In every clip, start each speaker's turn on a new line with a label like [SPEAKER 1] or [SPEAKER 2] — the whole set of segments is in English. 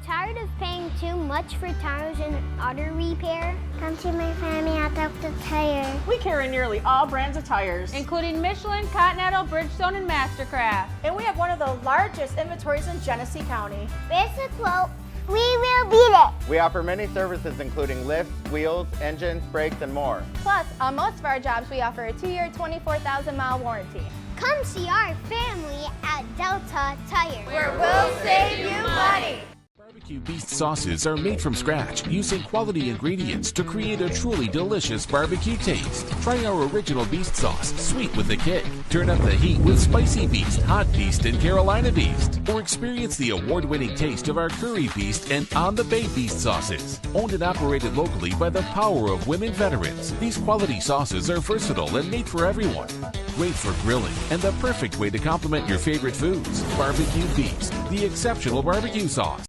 [SPEAKER 1] Tired of paying too much for tires and auto repair?
[SPEAKER 2] Come to my family at Delta Tire.
[SPEAKER 3] We carry nearly all brands of tires,
[SPEAKER 4] including Michelin, Continental, Bridgestone, and Mastercraft.
[SPEAKER 3] and we have one of the largest inventories in Genesee County.
[SPEAKER 2] Basic quote, we will beat it.
[SPEAKER 5] We offer many services including lifts, wheels, engines, brakes, and more.
[SPEAKER 6] Plus, on most of our jobs, we offer a 2-year, 24,000-mile warranty.
[SPEAKER 2] Come see our family at Delta Tire.
[SPEAKER 6] Where we'll save you money.
[SPEAKER 7] Barbecue Beast sauces are made from scratch using quality ingredients to create a truly delicious barbecue taste. Try our original Beast sauce, sweet with a kick. Turn up the heat with Spicy Beast, Hot Beast, and Carolina Beast. Or experience the award-winning taste of our Curry Beast and On the Bay Beast sauces. Owned and operated locally by the power of women veterans, these quality sauces are versatile and made for everyone. Great for grilling and the perfect way to complement your favorite foods. Barbecue Beast, the exceptional barbecue sauce.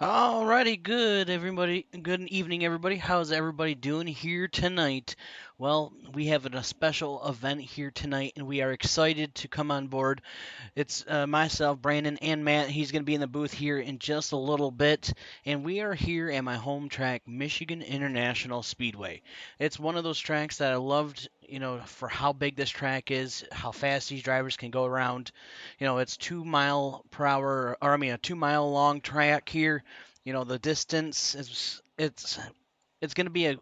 [SPEAKER 8] Alrighty, good evening everybody. How's everybody doing here tonight? Well, we have a special event here tonight and we are excited to come on board. It's myself, Brandon, and Matt. He's going to be in the booth here in just a little bit, and we are here at my home track, Michigan International Speedway. It's one of those tracks that I loved, for how big this track is, how fast these drivers can go around. It's 2 mile per hour, or a 2 mile long track here. The distance is it's going to be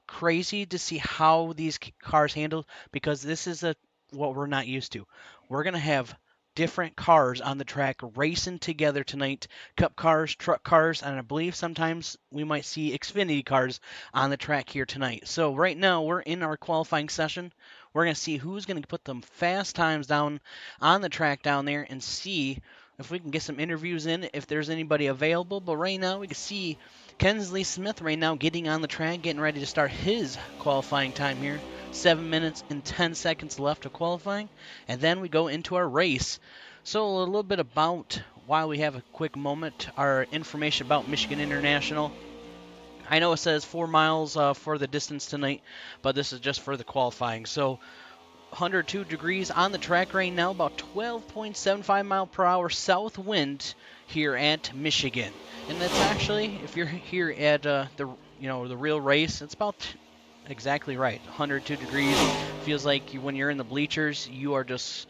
[SPEAKER 8] crazy to see how these cars handle, because this is what we're not used to. We're going to have different cars on the track racing together tonight. Cup cars, truck cars, and I believe sometimes we might see Xfinity cars on the track here tonight. So right now we're in our qualifying session. We're going to see who's going to put them fast times down on the track down there and see if we can get some interviews in, if there's anybody available. But right now we can see Kensley Smith right now getting on the track, getting ready to start his qualifying time here. 7 minutes and 10 seconds left of qualifying, and then we go into our race. So a little bit about, while we have a quick moment, our information about Michigan International. I know it says 4 miles for the distance tonight, but this is just for the qualifying. So 102 degrees on the track right now, about 12.75 mile per hour south wind here at Michigan. And that's actually, if you're here at the real race, it's about exactly right. 102 degrees. Feels like when you're in the bleachers, you are just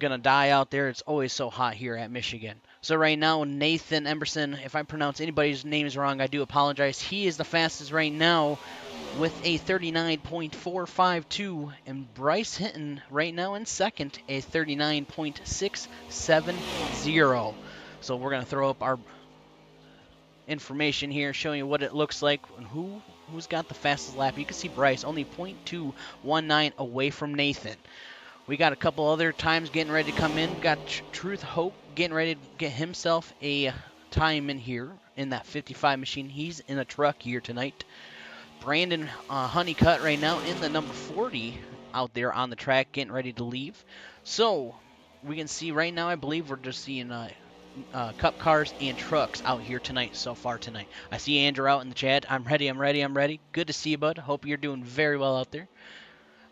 [SPEAKER 8] gonna die out there. It's always so hot here at Michigan. So right now, Nathan Emberson, if I pronounce anybody's names wrong, I do apologize. He is the fastest right now with a 39.452, and Bryce Hinton right now in second, a 39.670. So we're gonna throw up our information here, showing you what it looks like and who's got the fastest lap. You can see Bryce only 0.219 away from Nathan. We got a couple other times getting ready to come in. Got Truth Hope getting ready to get himself a time in here in that 55 machine. He's in a truck here tonight. Brandon Honeycutt right now in the number 40 out there on the track, getting ready to leave. So we can see right now, I believe we're just seeing cup cars and trucks out here tonight, so far tonight. I see Andrew out in the chat. I'm ready. Good to see you, bud. Hope you're doing very well out there.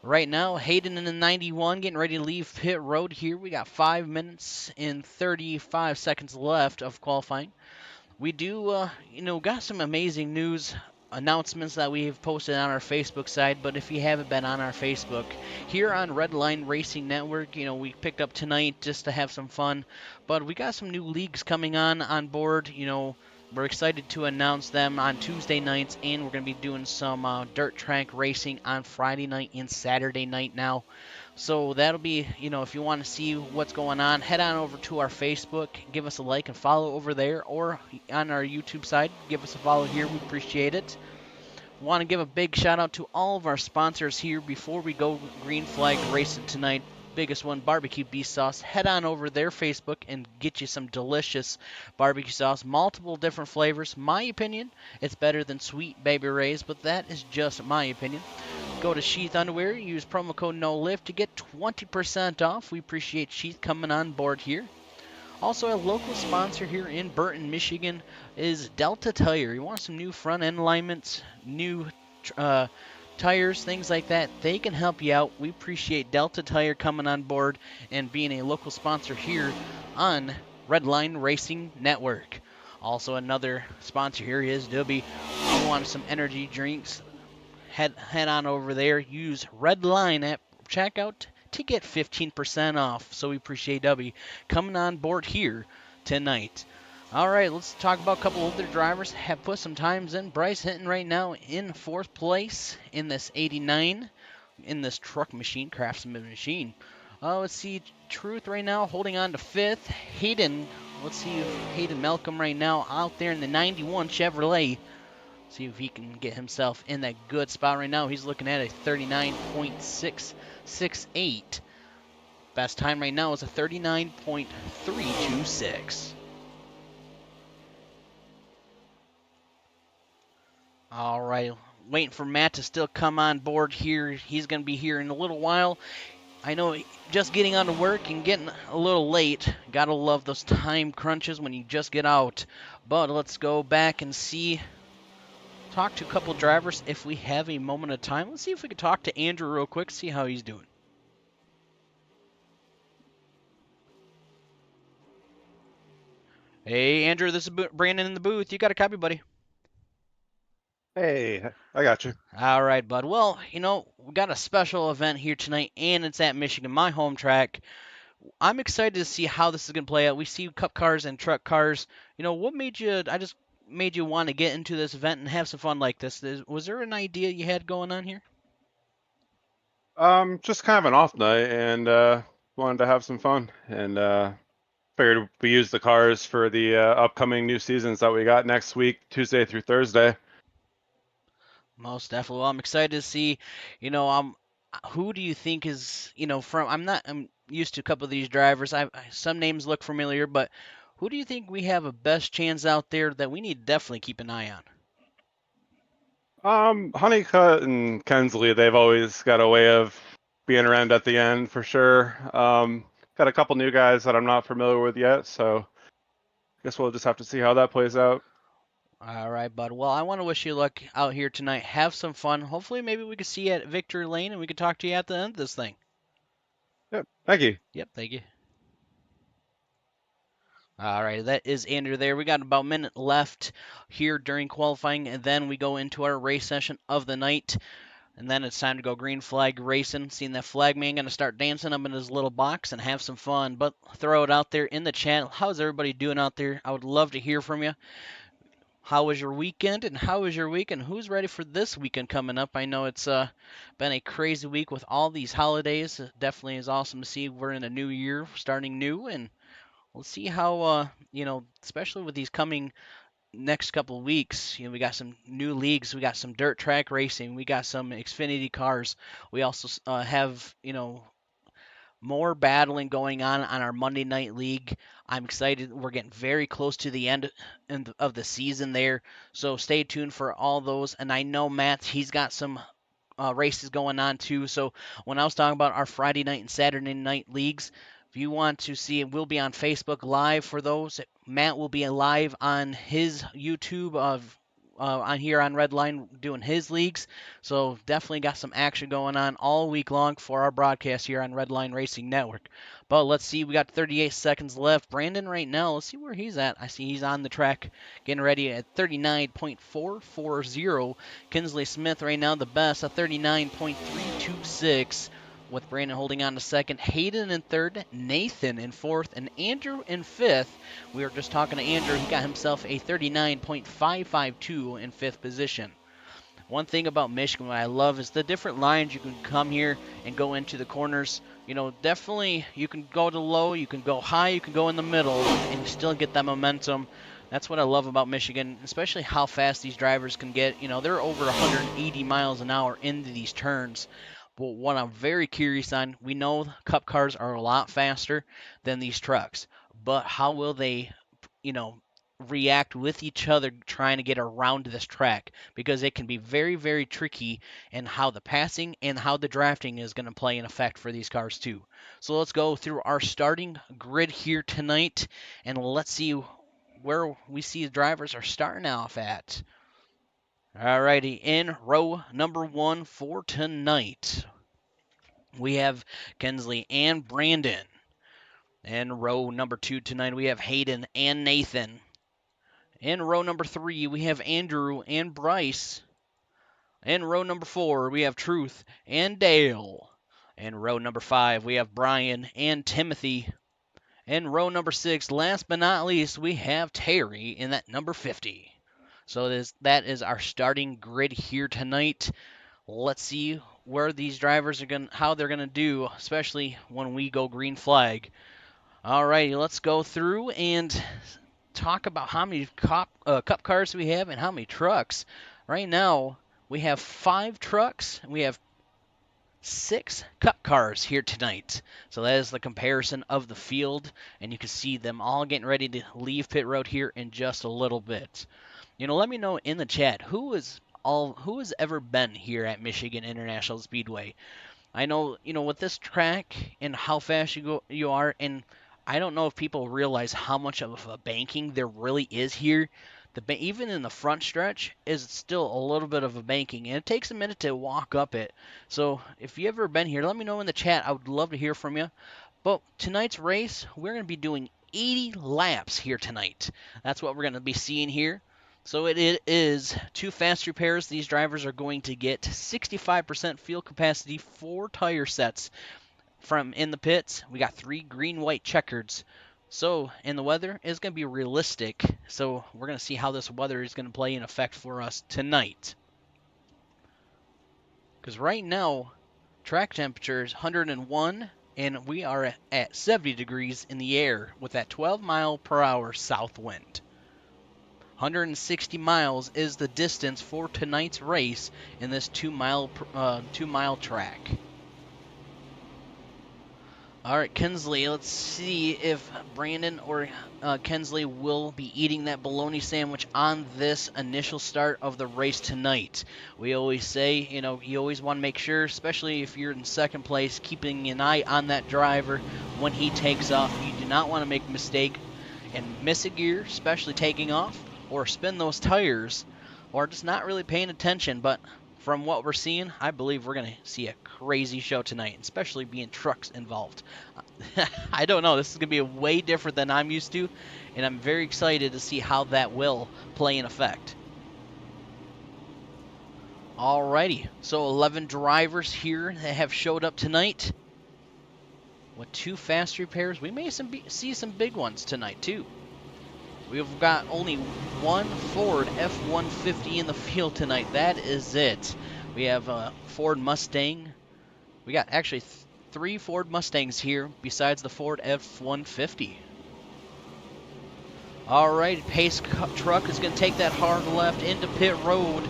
[SPEAKER 8] Right now, Hayden in the 91 getting ready to leave pit road here. We got 5 minutes and 35 seconds left of qualifying. We do, got some amazing news announcements that we've posted on our Facebook side, but if you haven't been on our Facebook, here on Redline Racing Network, we picked up tonight just to have some fun, but we got some new leagues coming on board. We're excited to announce them on Tuesday nights, and we're going to be doing some dirt track racing on Friday night and Saturday night now. So that'll be, if you want to see what's going on, head on over to our Facebook, give us a like and follow over there, or on our YouTube side, give us a follow here. We appreciate it. Want to give a big shout out to all of our sponsors here before we go green flag racing tonight. Biggest one, Barbecue Beast Sauce. Head on over their Facebook and get you some delicious barbecue sauce. Multiple different flavors. My opinion, it's better than Sweet Baby Ray's, but that is just my opinion. Go to Sheath Underwear, use promo code NOLIFT to get 20% off. We appreciate Sheath coming on board here. Also, a local sponsor here in Burton, Michigan is Delta Tire. You want some new front end alignments, new tires, things like that, they can help you out. We appreciate Delta Tire coming on board and being a local sponsor here on Redline Racing Network. Also, another sponsor here is W. If you want some energy drinks, head on over there. Use Redline at checkout to get 15% off. So we appreciate W coming on board here tonight. All right, let's talk about a couple other drivers have put some times in. Bryce Hinton right now in 4th place in this 89 in this truck machine, Craftsman machine. Let's see, Truth right now holding on to 5th. Hayden, let's see if Hayden Malcolm right now out there in the 91 Chevrolet. See if he can get himself in that good spot right now. He's looking at a 39.668. Best time right now is a 39.326. All right, waiting for Matt to still come on board here. He's going to be here in a little while. I know just getting out of work and getting a little late. Gotta love those time crunches when you just get out. But let's go back and see, talk to a couple drivers if we have a moment of time. Let's see if we can talk to Andrew real quick, see how he's doing. Hey, Andrew, this is Brandon in the booth. You got a copy, buddy?
[SPEAKER 9] Hey, I got you.
[SPEAKER 8] All right, bud. Well, we got a special event here tonight, and it's at Michigan, my home track. I'm excited to see how this is going to play out. We see cup cars and truck cars. What made you, I just made you want to get into this event and have some fun like this? Was there an idea you had going on here?
[SPEAKER 9] Just kind of an off night and wanted to have some fun and figured we use the cars for the upcoming new seasons that we got next week, Tuesday through Thursday.
[SPEAKER 8] Most definitely. Well, I'm excited to see, who do you think is, I'm used to a couple of these drivers. Some names look familiar, but who do you think we have a best chance out there that we need to definitely keep an eye on?
[SPEAKER 9] Honeycutt and Kensley, they've always got a way of being around at the end for sure. Got a couple new guys that I'm not familiar with yet, so I guess we'll just have to see how that plays out.
[SPEAKER 8] All right, bud. Well, I want to wish you luck out here tonight. Have some fun. Hopefully, maybe we can see you at Victory Lane and we can talk to you at the end of this thing.
[SPEAKER 9] Yep, thank you.
[SPEAKER 8] Yep, thank you. All right, that is Andrew there. We got about a minute left here during qualifying, and then we go into our race session of the night. And then it's time to go green flag racing. Seeing that flag man going to start dancing up in his little box and have some fun. But throw it out there in the chat. How's everybody doing out there? I would love to hear from you. How was your weekend, and how was your week, and who's ready for this weekend coming up? I know it's been a crazy week with all these holidays. It definitely is awesome to see we're in a new year, starting new, and we'll see how, especially with these coming next couple of weeks, we got some new leagues, we got some dirt track racing, we got some Xfinity cars. We also have, more battling going on our Monday Night League. I'm excited. We're getting very close to the end of the season there, so stay tuned for all those. And I know Matt, he's got some races going on too. So when I was talking about our Friday night and Saturday night leagues, if you want to see it, we'll be on Facebook Live for those. Matt will be live on his YouTube on here on Redline doing his leagues. So definitely got some action going on all week long for our broadcast here on Redline Racing Network. But let's see, we got 38 seconds left. Brandon right now, let's see where he's at. I see he's on the track getting ready at 39.440. Kinsley Smith right now the best at 39.326. With Brandon holding on to second, Hayden in third, Nathan in fourth, and Andrew in fifth. We were just talking to Andrew. He got himself a 39.552 in fifth position. One thing about Michigan what I love is the different lines you can come here and go into the corners. Definitely you can go to low, you can go high, you can go in the middle, and you still get that momentum. That's what I love about Michigan, especially how fast these drivers can get. They're over 180 miles an hour into these turns. But what I'm very curious on, we know cup cars are a lot faster than these trucks, but how will they, react with each other trying to get around this track? Because it can be very, very tricky in how the passing and how the drafting is going to play an effect for these cars too. So let's go through our starting grid here tonight, and let's see where we see the drivers are starting off at. Alrighty, in row number 1 for tonight, we have Kensley and Brandon. In row number 2 tonight, we have Hayden and Nathan. In row number 3, we have Andrew and Bryce. In row number 4, we have Truth and Dale. In row number 5, we have Brian and Timothy. In row number 6, last but not least, we have Terry in that number 50. So that is our starting grid here tonight. Let's see where these drivers are how they're gonna do, especially when we go green flag. Alrighty, let's go through and talk about how many cup cars we have and how many trucks. Right now, we have 5 trucks and we have 6 cup cars here tonight. So that is the comparison of the field, and you can see them all getting ready to leave pit road here in just a little bit. Let me know in the chat who has ever been here at Michigan International Speedway. I know, with this track and how fast you are, and I don't know if people realize how much of a banking there really is here. Even in the front stretch is still a little bit of a banking, and it takes a minute to walk up it. So if you've ever been here, let me know in the chat. I would love to hear from you. But tonight's race, we're going to be doing 80 laps here tonight. That's what we're going to be seeing here. So it is 2 fast repairs. These drivers are going to get 65% fuel capacity, 4 tire sets from in the pits. We got 3 green-white checkers. So, and the weather is going to be realistic. So we're going to see how this weather is going to play in effect for us tonight. Because right now, track temperature is 101, and we are at 70 degrees in the air with that 12-mile-per-hour south wind. 160 miles is the distance for tonight's race in this 2-mile track. All right, Kinsley, let's see if Brandon or Kinsley will be eating that bologna sandwich on this initial start of the race tonight. We always say, you always want to make sure, especially if you're in second place, keeping an eye on that driver when he takes off. You do not want to make a mistake and miss a gear, especially taking off, or spin those tires, or just not really paying attention. But from what we're seeing, I believe we're going to see a crazy show tonight, especially being trucks involved. I don't know. This is going to be way different than I'm used to, and I'm very excited to see how that will play in effect. Alrighty, so 11 drivers here that have showed up tonight. With 2 fast repairs, we may see some big ones tonight, too. We've got only 1 Ford F-150 in the field tonight. That is it. We have a Ford Mustang. We got actually 3 Ford Mustangs here besides the Ford F-150. All right, pace truck is going to take that hard left into pit road.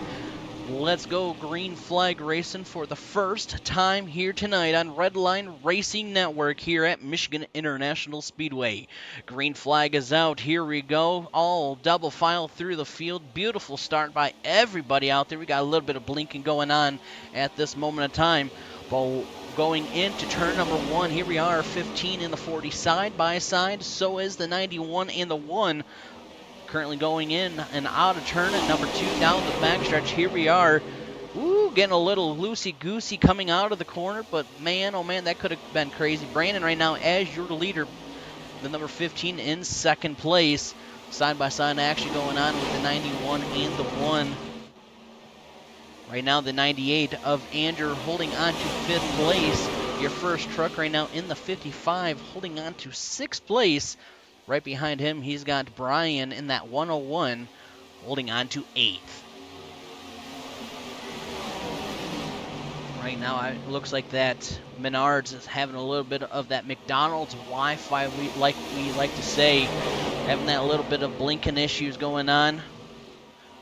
[SPEAKER 8] Let's go green flag racing for the first time here tonight on Redline Racing Network here at Michigan International Speedway. Green flag is out. Here we go. All double file through the field. Beautiful start by everybody out there. We got a little bit of blinking going on at this moment of time. But going into turn number 1, here we are, 15 in the 40 side by side. So is the 91 and the 1. Currently going in and out of turn at number 2 down the backstretch. Here we are. Ooh, getting a little loosey-goosey coming out of the corner, but man, oh man, that could have been crazy. Brandon right now as your leader, the number 15 in second place. Side-by-side action going on with the 91 and the 1. Right now the 98 of Andrew holding on to 5th place. Your first truck right now in the 55 holding on to 6th place. Right behind him, he's got Brian in that 101, holding on to 8th. Right now, it looks like that Menards is having a little bit of that McDonald's Wi-Fi, we like to say, having that little bit of blinking issues going on.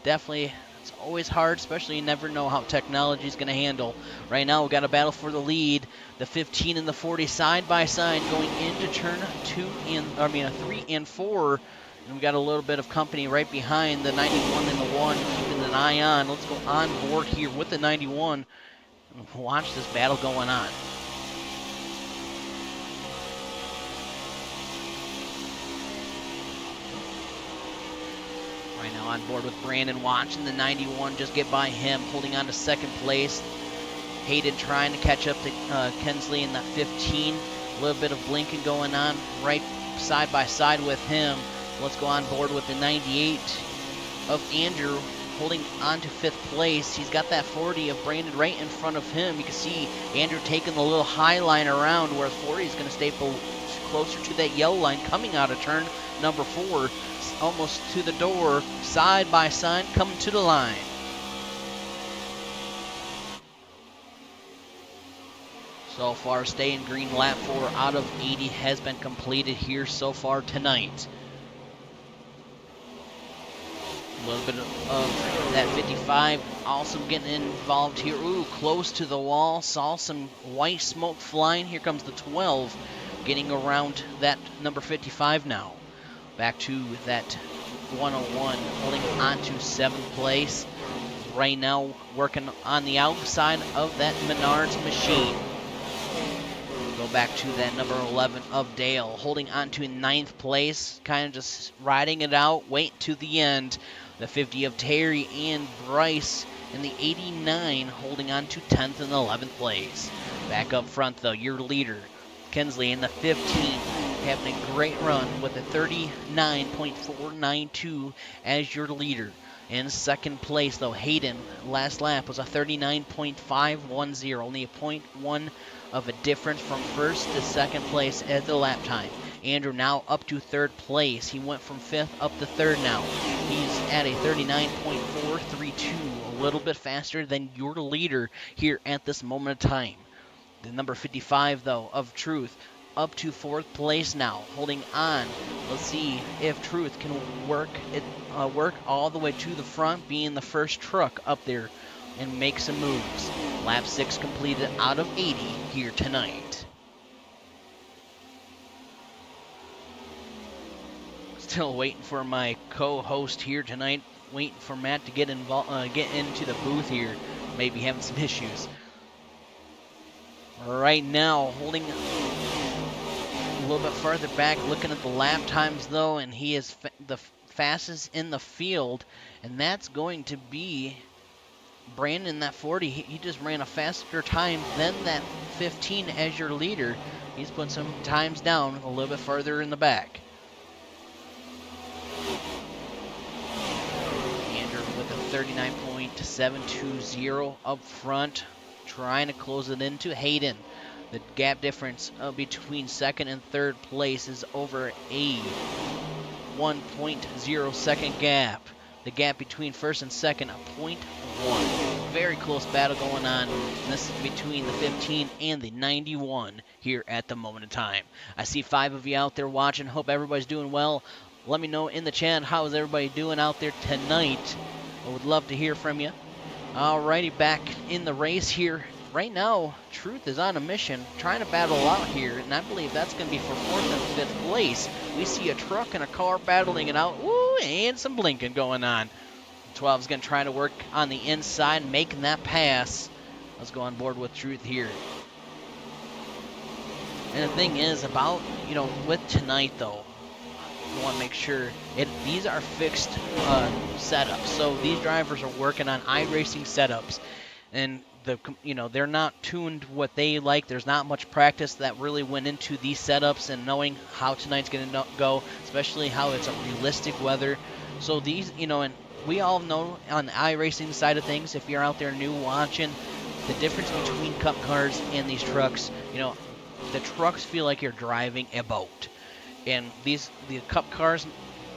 [SPEAKER 8] Definitely, it's always hard, especially you never know how technology is going to handle. Right now, we've got a battle for the lead. The 15 and the 40 side by side going into turn 3 and 4. And we got a little bit of company right behind the 91 and the 1, keeping an eye on. Let's go on board here with the 91 and watch this battle going on. Right now on board with Brandon, watching the 91 just get by him, holding on to second place. Hayden trying to catch up to Kinsley in that 15. A little bit of blinking going on right side by side with him. Let's go on board with the 98 of Andrew, holding on to 5th place. He's got that 40 of Brandon right in front of him. You can see Andrew taking the little high line around where 40 is going to stay closer to that yellow line coming out of turn number 4, almost to the door, side by side, coming to the line. So far, staying green, lap 4 out of 80 has been completed here so far tonight. A little bit of that 55 also getting involved here. Ooh, close to the wall. Saw some white smoke flying. Here comes the 12 getting around that number 55 now. Back to that 101, holding on to 7th place. Right now, working on the outside of that Menards machine. Go back to that number 11 of Dale, holding on to 9th place, kind of just riding it out, wait to the end. The 50 of Terry and Bryce, and the 89 holding on to 10th and 11th place. Back up front, though, your leader, Kinsley, in the 15, having a great run with a 39.492 as your leader. In 2nd place, though, Hayden, last lap was a 39.510, only a 0.1 of a difference from 1st to 2nd place at the lap time. Andrew now up to 3rd place. He went from 5th up to 3rd now. He's at a 39.432, a little bit faster than your leader here at this moment of time. The number 55, though, of Truth, up to 4th place now, holding on. Let's see if Truth can work all the way to the front, being the first truck up there, and make some moves. Lap 6 completed out of 80 here tonight. Still waiting for my co-host here tonight, waiting for Matt to get into the booth here. Maybe having some issues. Right now, holding a little bit farther back, looking at the lap times though, and he is the fastest in the field, and that's going to be Brandon, that 40. He just ran a faster time than that 15 as your leader. He's put some times down a little bit farther in the back. Andrew with a 39.720 up front, trying to close it into Hayden. The gap difference between 2nd and 3rd place is over a 1.0 second gap. The gap between 1st and 2nd, a 0.1. Very close battle going on. And this is between the 15 and the 91 here at the moment of time. I see 5 of you out there watching. Hope everybody's doing well. Let me know in the chat, how is everybody doing out there tonight? I would love to hear from you. Alrighty, back in the race here. Right now, Truth is on a mission, trying to battle out here, and I believe that's going to be for 4th and 5th place. We see a truck and a car battling it out. Ooh, and some blinking going on. 12 is going to try to work on the inside, making that pass. Let's go on board with Truth here. And the thing is about, with tonight, though, I want to make sure these are fixed setups. So these drivers are working on iRacing setups, and they're not tuned what they like. There's not much practice that really went into these setups and knowing how tonight's going to go, especially how it's a realistic weather. So these, and we all know on the iRacing side of things, if you're out there new watching, the difference between cup cars and these trucks, the trucks feel like you're driving a boat. And the cup cars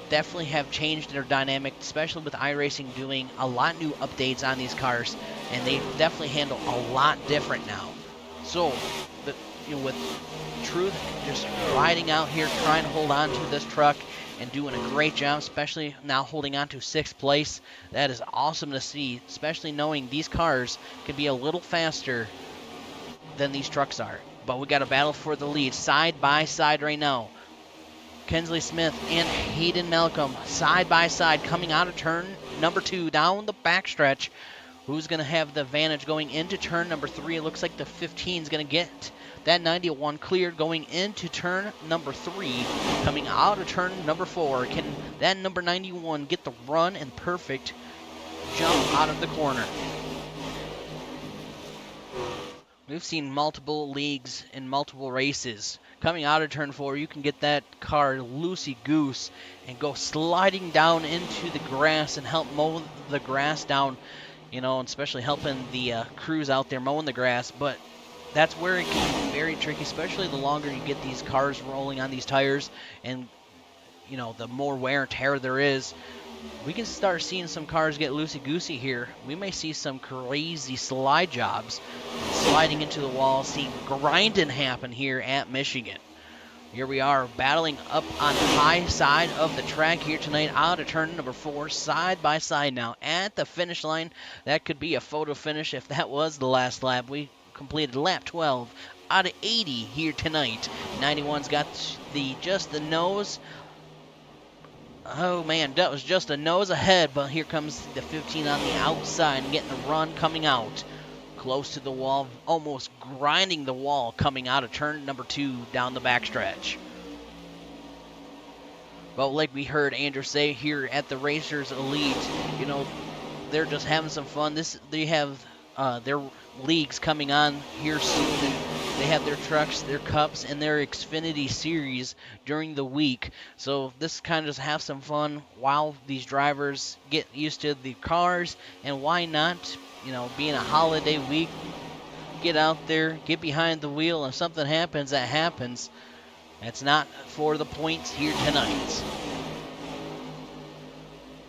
[SPEAKER 8] definitely have changed their dynamic, especially with iRacing doing a lot new updates on these cars, and they definitely handle a lot different now. So, with Truth just riding out here, trying to hold on to this truck and doing a great job, especially now holding on to 6th place. That is awesome to see, especially knowing these cars can be a little faster than these trucks are. But we got a battle for the lead, side by side right now. Kinsley Smith and Hayden Malcolm side by side coming out of turn number 2 down the backstretch. Who's going to have the advantage going into turn number 3? It looks like the 15 is going to get that 91 cleared going into turn number 3. Coming out of turn number 4, can that number 91 get the run and perfect jump out of the corner? We've seen multiple leagues and multiple races coming out of turn 4, you can get that car loosey-goose and go sliding down into the grass and help mow the grass down, and especially helping the crews out there mowing the grass. But that's where it can be very tricky, especially the longer you get these cars rolling on these tires and, the more wear and tear there is. We can start seeing some cars get loosey-goosey here. We may see some crazy slide jobs, sliding into the wall, see grinding happen here at Michigan. Here we are battling up on the high side of the track here tonight, out of turn number 4, side by side now at the finish line. That could be a photo finish if that was the last lap. We completed lap 12 out of 80 here tonight. 91's got just the nose. Oh man, that was just a nose ahead, but here comes the 15 on the outside and getting the run coming out. Close to the wall, almost grinding the wall coming out of turn number 2 down the backstretch. But like we heard Andrew say here at the Racers Elite, they're just having some fun. They have their leagues coming on here soon, and they have their trucks, their cups, and their Xfinity series during the week. So this kind of just have some fun while these drivers get used to the cars, and why not, being a holiday week, get out there, get behind the wheel, and if something happens, that happens. That's not for the points here tonight.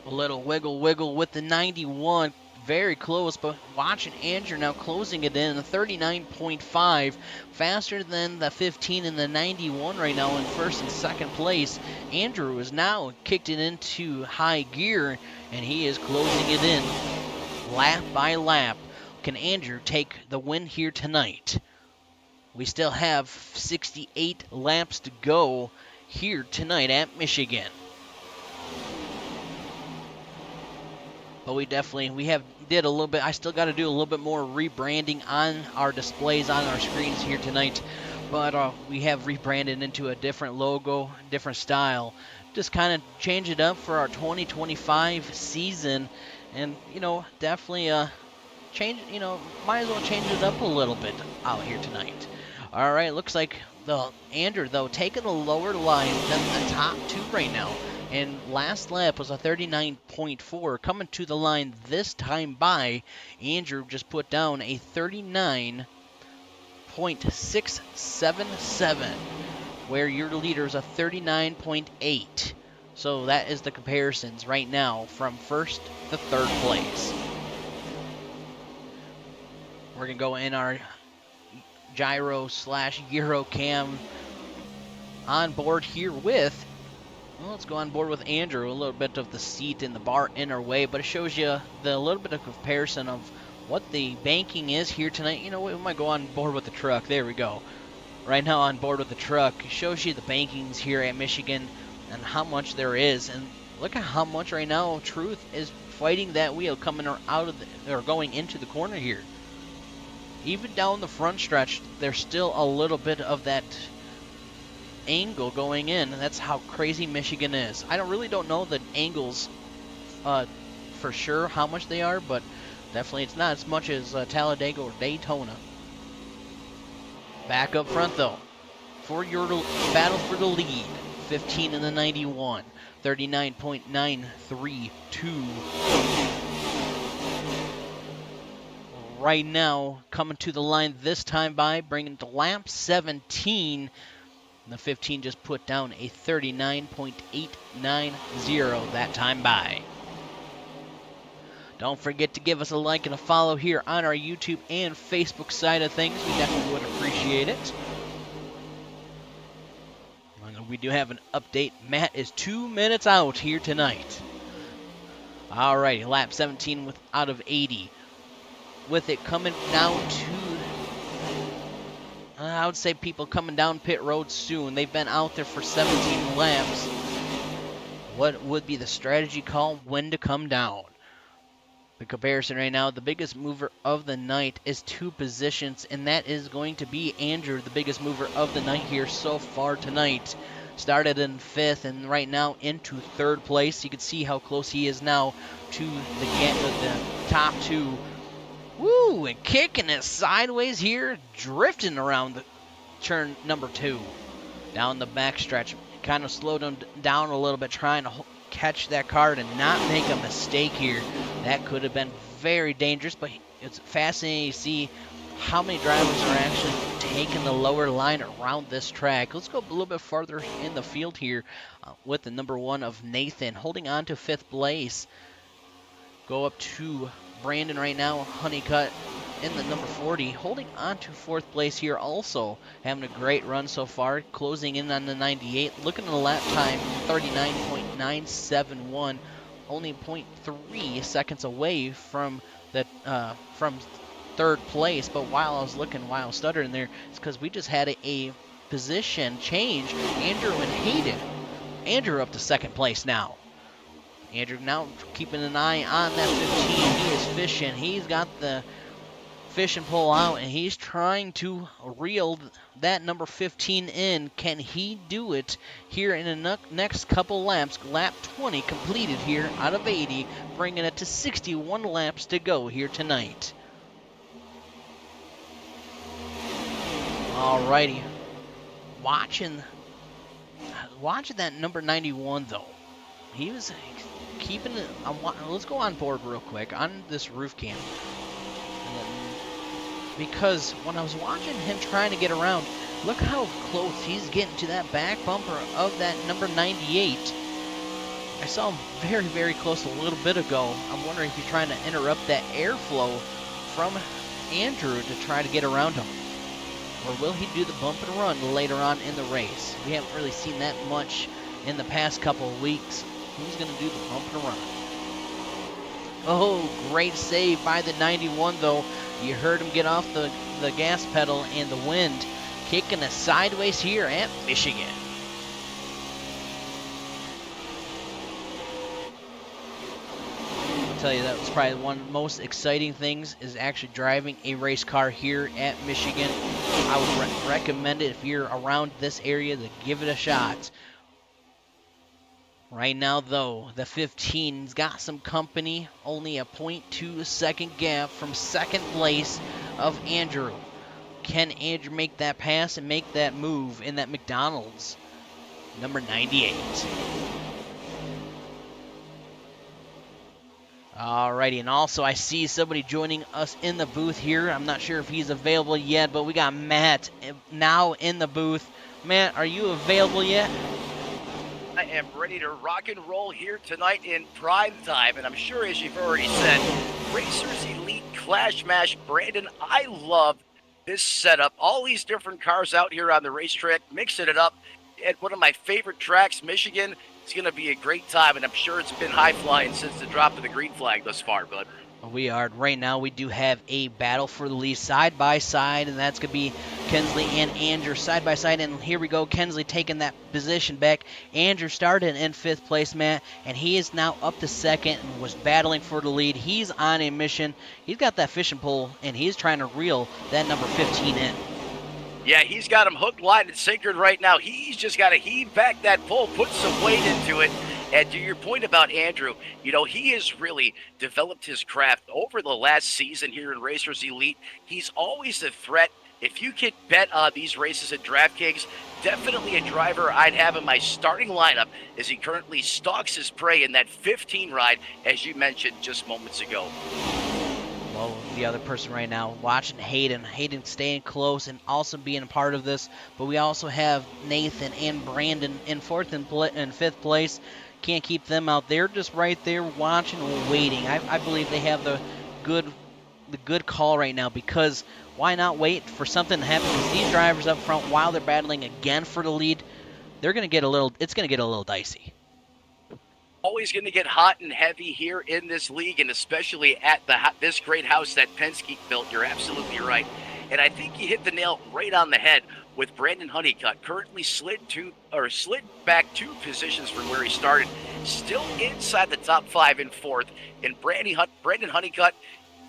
[SPEAKER 8] A little wiggle with the 91. Very close, but watching Andrew now closing it in 39.5, faster than the 15 and the 91 right now in first and second place. Andrew is now kicked it into high gear, and he is closing it in lap by lap. Can Andrew take the win here tonight? We still have 68 laps to go here tonight at Michigan. But we did a little bit. I still got to do a little bit more rebranding on our displays on our screens here tonight. But we have rebranded into a different logo, different style. Just kind of change it up for our 2025 season. And, definitely change, might as well change it up a little bit out here tonight. All right, looks like Andrew, though, taking a lower line than the top 2 right now. And last lap was a 39.4. Coming to the line this time by, Andrew just put down a 39.677, where your leader is a 39.8. So that is the comparisons right now from first to third place. We're going to go in our gyro/Euro cam on board here with, let's go on board with Andrew. A little bit of the seat in the bar in our way, but it shows you a little bit of comparison of what the banking is here tonight. We might go on board with the truck. There we go. Right now on board with the truck. It shows you the bankings here at Michigan and how much there is. And look at how much right now Truth is fighting that wheel coming out of or going into the corner here. Even down the front stretch, there's still a little bit of that angle going in. That's how crazy Michigan is. I really don't know the angles for sure how much they are, but definitely it's not as much as Talladega or Daytona. Back up front though, for your battle for the lead, 15 in the 91, 39.932. Right now, coming to the line this time by, bringing to lap 17. The 15 just put down a 39.890 that time by. Don't forget to give us a like and a follow here on our YouTube and Facebook side of things. We definitely would appreciate it. We do have an update. Matt is 2 minutes out here tonight. Alrighty, lap 17 out of 80. With it coming down to, I would say people coming down pit road soon. They've been out there for 17 laps. What would be the strategy call when to come down? The comparison right now, the biggest mover of the night is 2 positions, and that is going to be Andrew, the biggest mover of the night here so far tonight. Started in 5th and right now into 3rd place. You can see how close he is now to the top 2. Woo, and kicking it sideways here, drifting around the turn number 2. down the backstretch. Kind of slowed him down a little bit, trying to catch that car and not make a mistake here. That could have been very dangerous, but it's fascinating to see how many drivers are actually taking the lower line around this track. Let's go a little bit farther in the field here with the number 1 of Nathan holding on to 5th place. Go up to Brandon right now, Honeycutt in the number 40, holding on to 4th place here also, having a great run so far, closing in on the 98, looking at a lap time, 39.971, only 0.3 seconds away from the from 3rd place. But while I was stuttering there, it's because we just had a position change. Andrew and Hayden. Andrew up to 2nd place now. Andrew now keeping an eye on that 15. He is fishing. He's got the fishing pole out, and he's trying to reel that number 15 in. Can he do it here in the next couple laps? Lap 20 completed here out of 80, bringing it to 61 laps to go here tonight. Alrighty. Watching that number 91, though. He was keeping it. Let's go on board real quick on this roof cam. Because when I was watching him trying to get around, look how close he's getting to that back bumper of that number 98. I saw him very, very close a little bit ago. I'm wondering if he's trying to interrupt that airflow from Andrew to try to get around him. Or will he do the bump and run later on in the race? We haven't really seen that much in the past couple of weeks. Who's going to do the bump and run? Oh, great save by the 91, though. You heard him get off the gas pedal, and the wind kicking us sideways here at Michigan. I'll tell you, that was probably one of the most exciting things, is actually driving a race car here at Michigan. I would recommend it if you're around this area to give it a shot. Right now, though, the 15's got some company, only a 0.2 second gap from 2nd place of Andrew. Can Andrew make that pass and make that move in that McDonald's? Number 98. Alrighty, and also I see somebody joining us in the booth here. I'm not sure if he's available yet, but we got Matt now in the booth. Matt, are you available yet?
[SPEAKER 10] I am ready to rock and roll here tonight in prime time, and I'm sure, as you've already said, Racers Elite Clash Mash. Brandon, I love this setup. All these different cars out here on the racetrack, mixing it up at one of my favorite tracks, Michigan. It's going to be a great time, and I'm sure it's been high-flying since the drop of the green flag thus far, bud.
[SPEAKER 8] We are. Right now, we do have a battle for the lead side by side, and that's going to be Kensley and Andrew side by side. And here we go, Kensley taking that position back. Andrew started in 5th place, Matt, and he is now up to 2nd and was battling for the lead. He's on a mission. He's got that fishing pole, and he's trying to reel that number 15 in.
[SPEAKER 10] Yeah, he's got him hooked, line, and sinkered right now. He's just got to heave back that pole, put some weight into it. And to your point about Andrew, you know, he has really developed his craft over the last season here in Racers Elite. He's always a threat. If you could bet on these races at DraftKings, definitely a driver I'd have in my starting lineup as he currently stalks his prey in that 15 ride, as you mentioned just moments ago.
[SPEAKER 8] Well, the other person right now watching Hayden staying close and also being a part of this, but we also have Nathan and Brandon in 4th and 5th place. Can't keep them out. They're just right there watching and waiting. I believe they have the good call right now, because why not wait for something to happen? Because these drivers up front, while they're battling again for the lead, it's going to get a little dicey.
[SPEAKER 10] Always going to get hot and heavy here in this league, and especially at this great house that Penske built. You're absolutely right. And I think you hit the nail right on the head with Brandon Honeycutt, currently slid back 2 positions from where he started, still inside the top 5 in 4th. And Brandon Honeycutt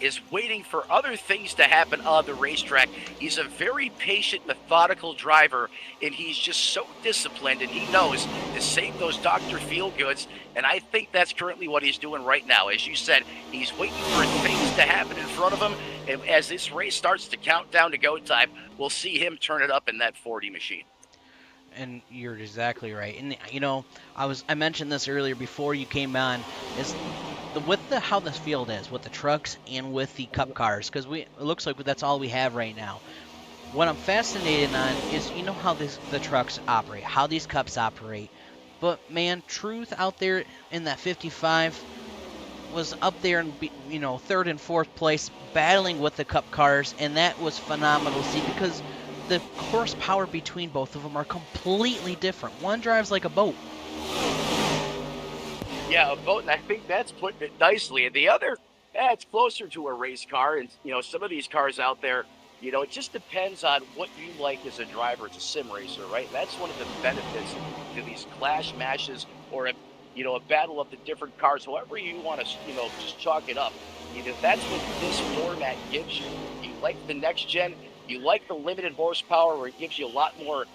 [SPEAKER 10] is waiting for other things to happen on the racetrack. He's a very patient, methodical driver, and he's just so disciplined, and he knows to save those Dr. Feelgoods, and I think that's currently what he's doing right now. As you said, he's waiting for things to happen in front of him, and as this race starts to count down to go time, we'll see him turn it up in that 40 machine.
[SPEAKER 8] And you're exactly right. And you know, I mentioned this earlier before you came on, is how this field is with the trucks and with the cup cars, because it looks like that's all we have right now. What I'm fascinated on is how the trucks operate, how these cups operate. But man, Truth out there in that 55 was up there in third and fourth place battling with the cup cars, and that was phenomenal to see because the horsepower between both of them are completely different. One drives like a boat.
[SPEAKER 10] Yeah, a boat, and I think that's putting it nicely. And the other, it's closer to a race car. And, some of these cars out there, it just depends on what you like as a driver. It's a sim racer, right? That's one of the benefits to these clash matches or a battle of the different cars, however you want to, just chalk it up. That's what this format gives you. You like the next gen, you like the limited horsepower where it gives you a lot more,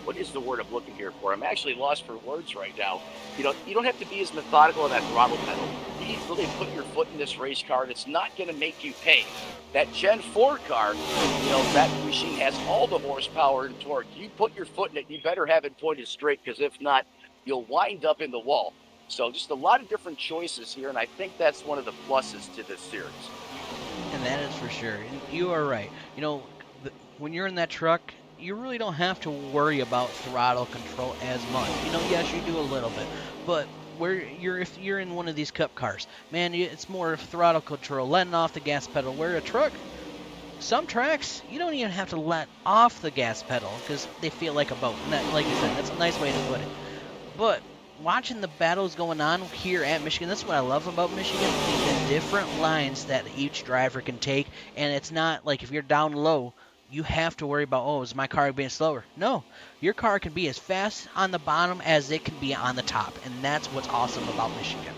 [SPEAKER 10] what is the word I'm looking here for? I'm actually lost for words right now. You don't have to be as methodical on that throttle pedal. You really put your foot in this race car, and it's not going to make you pay. That Gen 4 car, that machine has all the horsepower and torque. You put your foot in it, you better have it pointed straight, because if not, you'll wind up in the wall. So just a lot of different choices here, and I think that's one of the pluses to this series.
[SPEAKER 8] And that is for sure. And you are right. When you're in that truck, you really don't have to worry about throttle control as much. Yes, you do a little bit, but if you're in one of these cup cars, man, it's more throttle control, letting off the gas pedal. Where a truck, some tracks, you don't even have to let off the gas pedal because they feel like a boat. And that, like you said, that's a nice way to put it. But watching the battles going on here at Michigan, that's what I love about Michigan, the different lines that each driver can take, and it's not like if you're down low, you have to worry about, is my car being slower? No, your car can be as fast on the bottom as it can be on the top, and that's what's awesome about Michigan.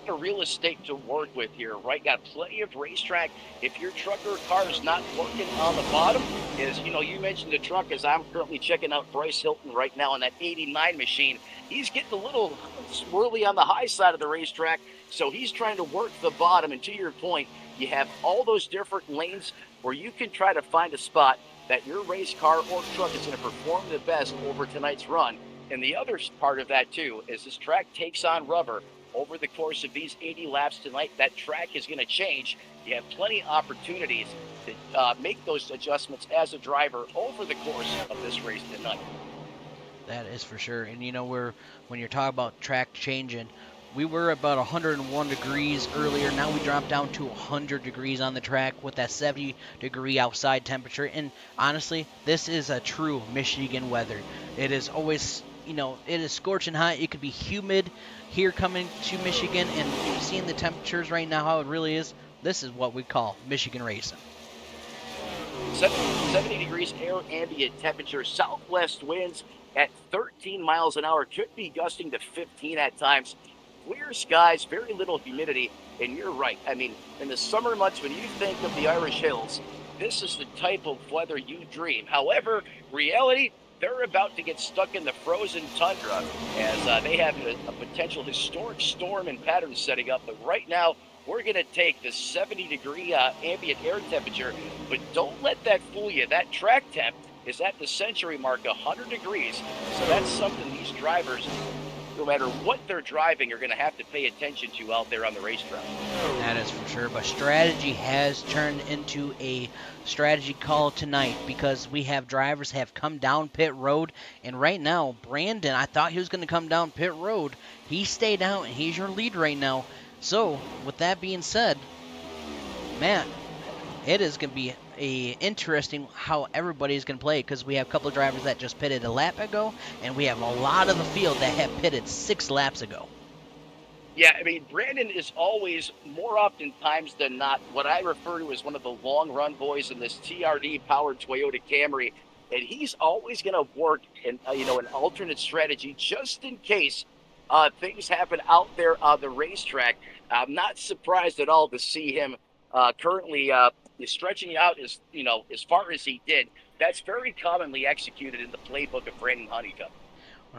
[SPEAKER 10] A real estate to work with here, right? Got plenty of racetrack. If your truck or car is not working on the bottom, you mentioned the truck, as I'm currently checking out Bryce Hilton right now on that 89 machine. He's getting a little swirly on the high side of the racetrack, so he's trying to work the bottom. And to your point, you have all those different lanes where you can try to find a spot that your race car or truck is going to perform the best over tonight's run. And the other part of that, too, is this track takes on rubber. Over the course of these 80 laps tonight, that track is going to change. You have plenty of opportunities to make those adjustments as a driver over the course of this race tonight.
[SPEAKER 8] That is for sure. And when you're talking about track changing, we were about 101 degrees earlier. Now we dropped down to 100 degrees on the track with that 70-degree outside temperature. And honestly, this is a true Michigan weather. It is always, it is scorching hot. It could be humid here coming to Michigan, and seeing the temperatures right now, how it really is, this is what we call Michigan racing.
[SPEAKER 10] 70 degrees air ambient temperature, southwest winds at 13 miles an hour, could be gusting to 15 at times. Clear skies, very little humidity, and you're right. I mean, in the summer months when you think of the Irish Hills, this is the type of weather you dream. However, reality, they're about to get stuck in the frozen tundra as they have a potential historic storm and pattern setting up. But right now, we're going to take the 70-degree ambient air temperature, but don't let that fool you. That track temp is at the century mark, 100 degrees. So that's something these drivers, no matter what they're driving, are going to have to pay attention to out there on the racetrack.
[SPEAKER 8] That is for sure. But strategy has turned into a strategy call tonight because we have drivers have come down pit road. And right now, Brandon, I thought he was going to come down pit road. He stayed out, and he's your lead right now. So, with that being said, Matt, it is going to be interesting how everybody's going to play because we have a couple of drivers that just pitted a lap ago, and we have a lot of the field that have pitted 6 laps ago.
[SPEAKER 10] Yeah, I mean, Brandon is always, more often times than not, what I refer to as one of the long-run boys in this TRD-powered Toyota Camry, and he's always going to work in, an alternate strategy just in case things happen out there on the racetrack. I'm not surprised at all to see him currently stretching out as far as he did. That's very commonly executed in the playbook of Brandon Honeycutt.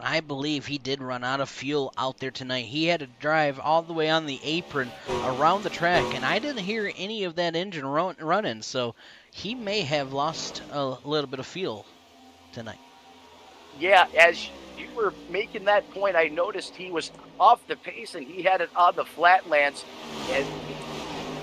[SPEAKER 8] I believe he did run out of fuel out there tonight. He had to drive all the way on the apron around the track, and I didn't hear any of that engine running, so he may have lost a little bit of fuel tonight.
[SPEAKER 10] Yeah, as you were making that point, I noticed he was off the pace and he had it on the flatlands. And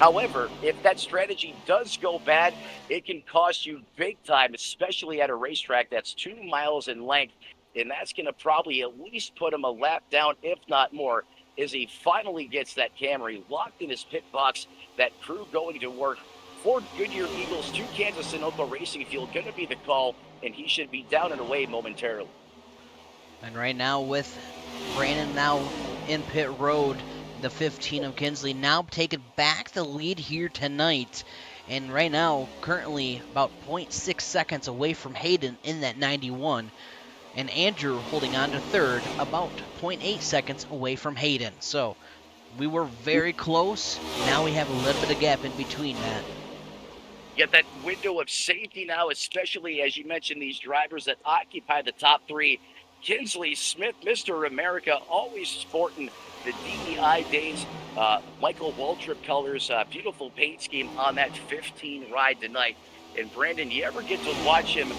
[SPEAKER 10] however, if that strategy does go bad, it can cost you big time, especially at a racetrack that's 2 miles in length. And that's going to probably at least put him a lap down, if not more, as he finally gets that Camry locked in his pit box. That crew going to work. Ford Goodyear Eagles to Kansas Sunoco Racing Field going to be the call, and he should be down and away momentarily.
[SPEAKER 8] And right now with Brandon now in pit road, the 15 of Kinsley now taking back the lead here tonight. And right now, currently about 0.6 seconds away from Hayden in that 91. And Andrew holding on to third, about 0.8 seconds away from Hayden. So we were very close. Now we have a little bit of gap in between that.
[SPEAKER 10] Get that window of safety now, especially as you mentioned these drivers that occupy the top three. Kinsley Smith, Mr. America, always sporting the DEI days. Michael Waltrip colors, beautiful paint scheme on that 15 ride tonight. And Brandon, you ever get to watch him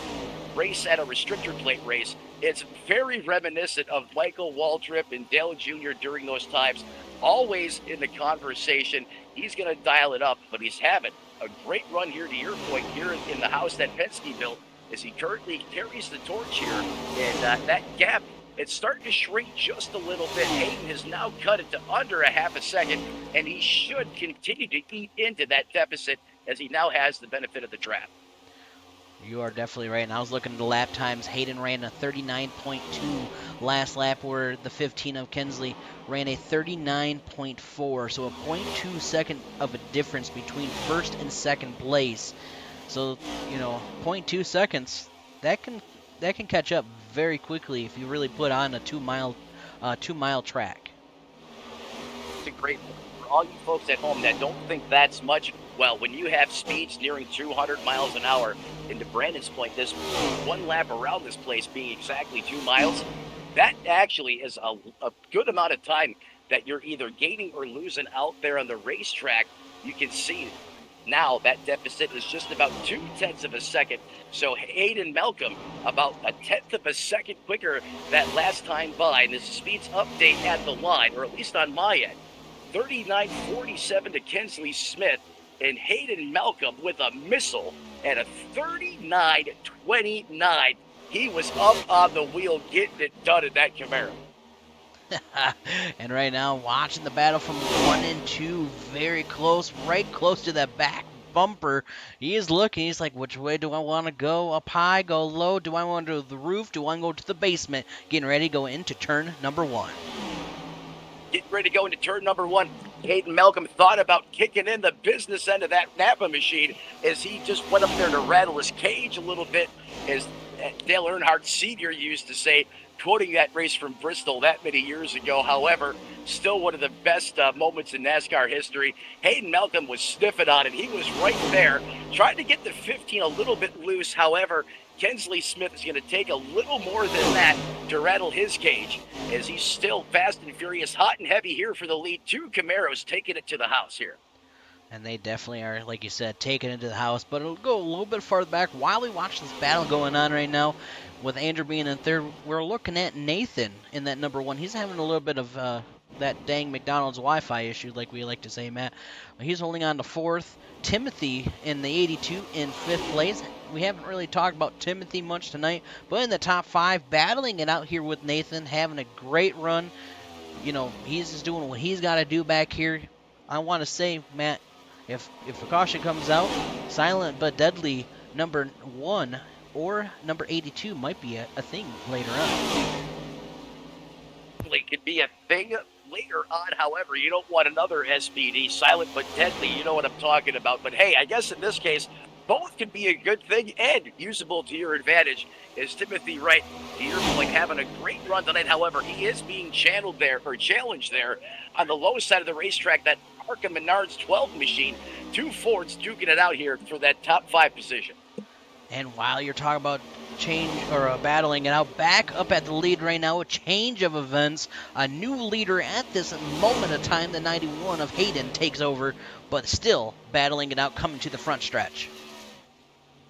[SPEAKER 10] race at a restrictor plate race? It's very reminiscent of Michael Waltrip and Dale Jr. during those times. Always in the conversation. He's going to dial it up, but he's having a great run here, to your point, here in the house that Penske built, as he currently carries the torch here. And that gap, it's starting to shrink just a little bit. Hayden has now cut it to under a half a second, and he should continue to eat into that deficit as he now has the benefit of the draft.
[SPEAKER 8] You are definitely right. And I was looking at the lap times. Hayden ran a 39.2 last lap, where the 15 of Kinsley ran a 39.4. So a 0.2 second of a difference between first and second place. So, 0.2 seconds, that can catch up very quickly if you really put on a 2 mile track.
[SPEAKER 10] It's a great point. For all you folks at home that don't think that's much, well, when you have speeds nearing 200 miles an hour, and to Brandon's point, this one lap around this place being exactly 2 miles, that actually is a good amount of time that you're either gaining or losing out there on the racetrack. You can see now that deficit is just about 0.2 of a second. So Hayden Malcolm about 1/10 of a second quicker that last time by. And this speeds update at the line, or at least on my end, 39.47 to Kinsley Smith, and Hayden Malcolm with a missile at a 39.29. He was up on the wheel getting it done in that Camaro.
[SPEAKER 8] And right now, watching the battle from 1 and 2, very close, right close to that back bumper. He is looking. He's like, which way do I want to go? Up high, go low? Do I want to go to the roof? Do I want to go to the basement? Getting ready to go into turn number 1.
[SPEAKER 10] Getting ready to go into turn number 1. Hayden Malcolm thought about kicking in the business end of that Napa machine as he just went up there to rattle his cage a little bit, as Dale Earnhardt Sr. used to say, quoting that race from Bristol that many years ago. However, still one of the best moments in NASCAR history. Hayden Malcolm was sniffing on it. He was right there, trying to get the 15 a little bit loose. However, Kinsley Smith is going to take a little more than that to rattle his cage, as he's still fast and furious, hot and heavy here for the lead. 2 Camaros taking it to the house here.
[SPEAKER 8] And they definitely are, like you said, taking it to the house. But it'll go a little bit farther back while we watch this battle going on right now. With Andrew being in third, we're looking at Nathan in that number 1. He's having a little bit of that dang McDonald's Wi-Fi issue, like we like to say, Matt. He's holding on to 4th. Timothy in the 82 in 5th place. We haven't really talked about Timothy much tonight, but in the top 5, battling it out here with Nathan, having a great run. He's just doing what he's got to do back here. I want to say, Matt, if a caution comes out, silent but deadly number 1 or number 82 might be a thing later on.
[SPEAKER 10] It could be a thing later on. However, you don't want another SPD, silent but deadly. You know what I'm talking about. But hey, I guess in this case, both could be a good thing and usable to your advantage. Is Timothy Wright, to your point, having a great run tonight? However, he is being challenged there on the low side of the racetrack. That Arkham Menards 12 machine, 2 Fords duking it out here for that top 5 position.
[SPEAKER 8] And while you're talking about change or battling it out, back up at the lead right now, a change of events. A new leader at this moment of time, the 91 of Hayden takes over, but still battling it out, coming to the front stretch.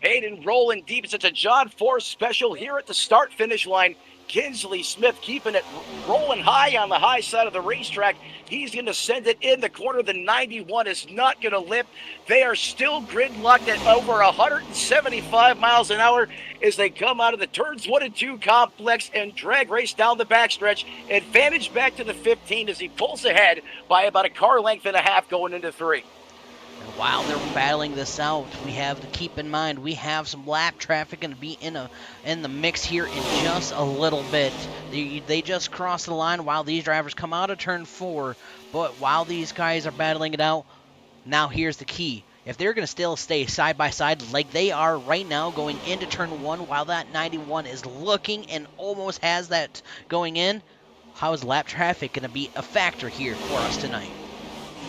[SPEAKER 10] Hayden rolling deep. It's a John Force special here at the start-finish line. Kinsley Smith keeping it rolling high on the high side of the racetrack. He's going to send it in the corner. The 91 is not going to limp. They are still gridlocked at over 175 miles an hour as they come out of the turns 1 and 2 complex and drag race down the backstretch. Advantage back to the 15 as he pulls ahead by about a car length and a half going into 3.
[SPEAKER 8] And while they're battling this out, we have to keep in mind we have some lap traffic going to be in the mix here in just a little bit. They just crossed the line while these drivers come out of turn 4. But while these guys are battling it out, now here's the key. If they're going to still stay side by side like they are right now going into turn 1, while that 91 is looking and almost has that going in, how is lap traffic going to be a factor here for us tonight?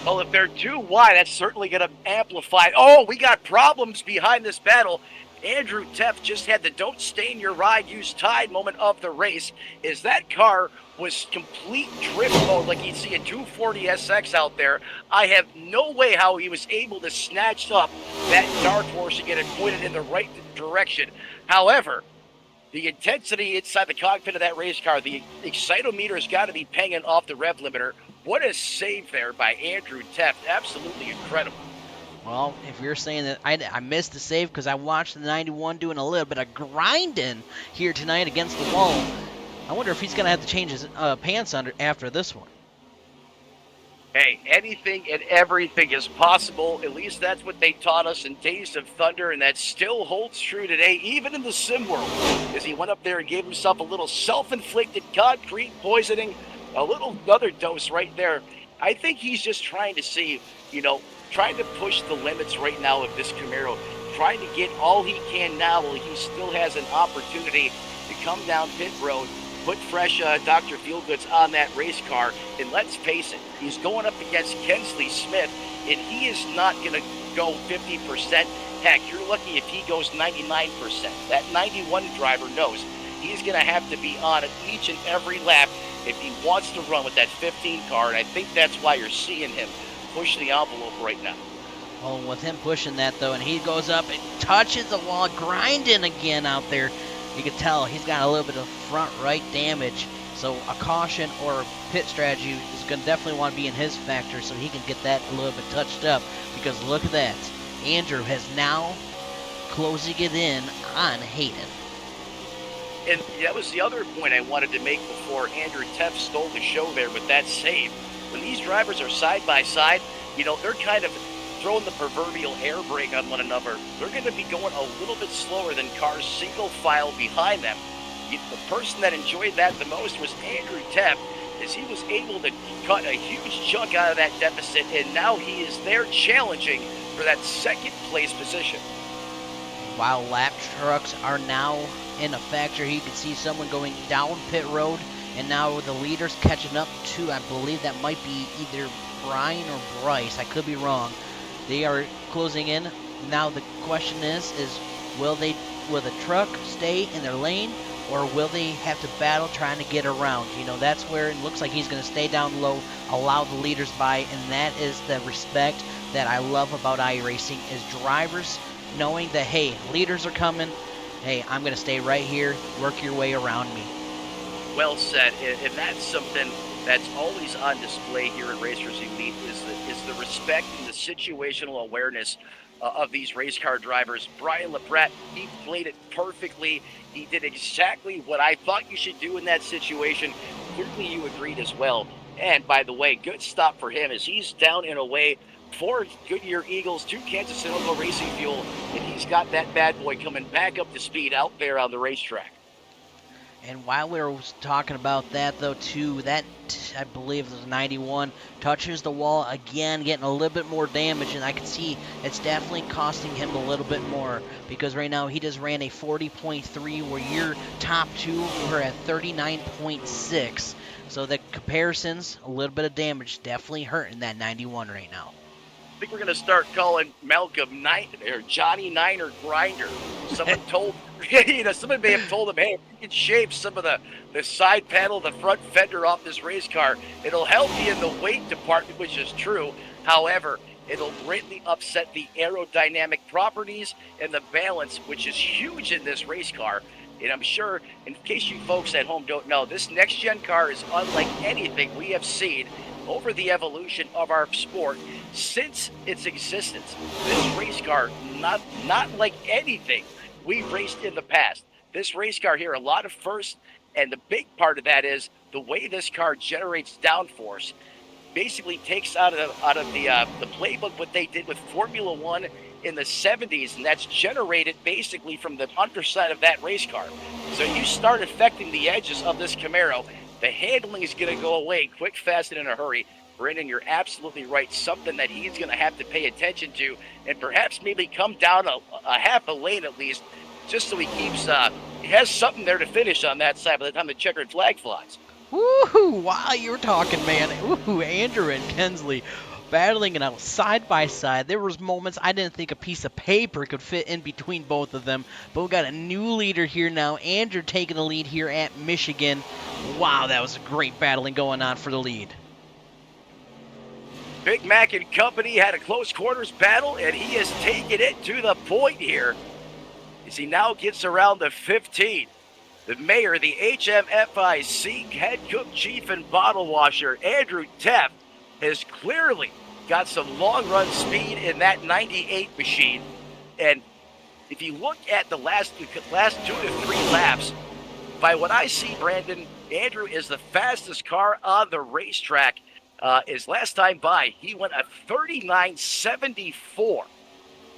[SPEAKER 10] Well, if they're too wide, that's certainly going to amplify. Oh, we got problems behind this battle. Andrew Teff just had the don't stain your ride, use tide moment of the race as that car was complete drift mode like you'd see a 240 SX out there. I have no way how he was able to snatch up that dark horse and get it pointed in the right direction. However, the intensity inside the cockpit of that race car, the excitometer has got to be pinging off the rev limiter. What a save there by Andrew Teff. Absolutely incredible.
[SPEAKER 8] Well, if you're saying that I missed the save because I watched the 91 doing a little bit of grinding here tonight against the wall, I wonder if he's going to have to change his pants after this one.
[SPEAKER 10] Hey, anything and everything is possible. At least that's what they taught us in Days of Thunder, and that still holds true today, even in the sim world, as he went up there and gave himself a little self-inflicted concrete poisoning, a little other dose right there. I think he's just trying to see, trying to push the limits right now of this Camaro, trying to get all he can now while he still has an opportunity to come down pit road, put fresh Dr. Feelgoods on that race car, and let's face it, he's going up against Kinsley Smith, and he is not going to go 50%. Heck, you're lucky if he goes 99%. That 91 driver knows he's going to have to be on it each and every lap if he wants to run with that 15 car, and I think that's why you're seeing him push the envelope right now.
[SPEAKER 8] Well, with him pushing that, though, and he goes up and touches the wall, grinding again out there, you can tell he's got a little bit of front right damage. So a caution or a pit strategy is going to definitely want to be in his factor so he can get that a little bit touched up. Because look at that. Andrew has now closing it in on Hayden.
[SPEAKER 10] And that was the other point I wanted to make before Andrew Teff stole the show there with that save. When these drivers are side by side, they're kind of throwing the proverbial air brake on one another. They're going to be going a little bit slower than cars single file behind them. The person that enjoyed that the most was Andrew Teff, as he was able to cut a huge chunk out of that deficit, and now he is there challenging for that second place position.
[SPEAKER 8] While lap trucks are now in a factor, you can see someone going down pit road, and now the leaders catching up to, I believe that might be either Brian or Bryce. I could be wrong. They are closing in. Now the question is will the truck stay in their lane, or will they have to battle trying to get around? That's where it looks like he's going to stay down low, allow the leaders by, and that is the respect that I love about iRacing, is drivers knowing that, hey, leaders are coming. Hey, I'm going to stay right here, work your way around me.
[SPEAKER 10] Well said, and that's something that's always on display here at Racers Elite is the respect and the situational awareness of these race car drivers. Brian LaPrette, he played it perfectly. He did exactly what I thought you should do in that situation. Clearly you agreed as well. And by the way, good stop for him as he's down and away. 4 Goodyear Eagles, 2 Kansas City Racing Fuel, and he's got that bad boy coming back up to speed out there on the racetrack.
[SPEAKER 8] And while we were talking about that, though, too, that, I believe, was 91, touches the wall again, getting a little bit more damage, and I can see it's definitely costing him a little bit more, because right now he just ran a 40.3, where your top 2 were at 39.6. So the comparisons, a little bit of damage, definitely hurting that 91 right now.
[SPEAKER 10] think we're going to start calling Malcolm Johnny Niner Grinder. Someone told, someone may have told him, hey, if you can shave some of the side panel, the front fender off this race car, it'll help you in the weight department, which is true. However, it'll greatly upset the aerodynamic properties and the balance, which is huge in this race car. And I'm sure, in case you folks at home don't know, this next-gen car is unlike anything we have seen over the evolution of our sport since its existence. This race car, not like anything we raced in the past. This race car here, a lot of firsts, and the big part of that is the way this car generates downforce. Basically takes out of the playbook what they did with Formula One in the 70s, and that's generated basically from the underside of that race car. So you start affecting the edges of this Camaro, the handling is going to go away quick, fast, and in a hurry. Brendan, you're absolutely right. Something that he's going to have to pay attention to, and perhaps maybe come down a half a lane at least, just so he keeps he has something there to finish on that side by the time the checkered flag flies.
[SPEAKER 8] Woohoo! While you're talking, man, ooh, Andrew and Kensley battling it out side by side. There was moments I didn't think a piece of paper could fit in between both of them, but we got a new leader here now. Andrew taking the lead here at Michigan. Wow, that was a great battling going on for the lead.
[SPEAKER 10] Big Mac and company had a close quarters battle, and he has taken it to the point here as he now gets around the 15. The mayor, the HMFIC head cook, chief, and bottle washer, Andrew Teff, has clearly got some long-run speed in that 98 machine. And if you look at the last 2 to 3 laps, by what I see, Brandon, Andrew is the fastest car on the racetrack. His last time by, he went a 39.74.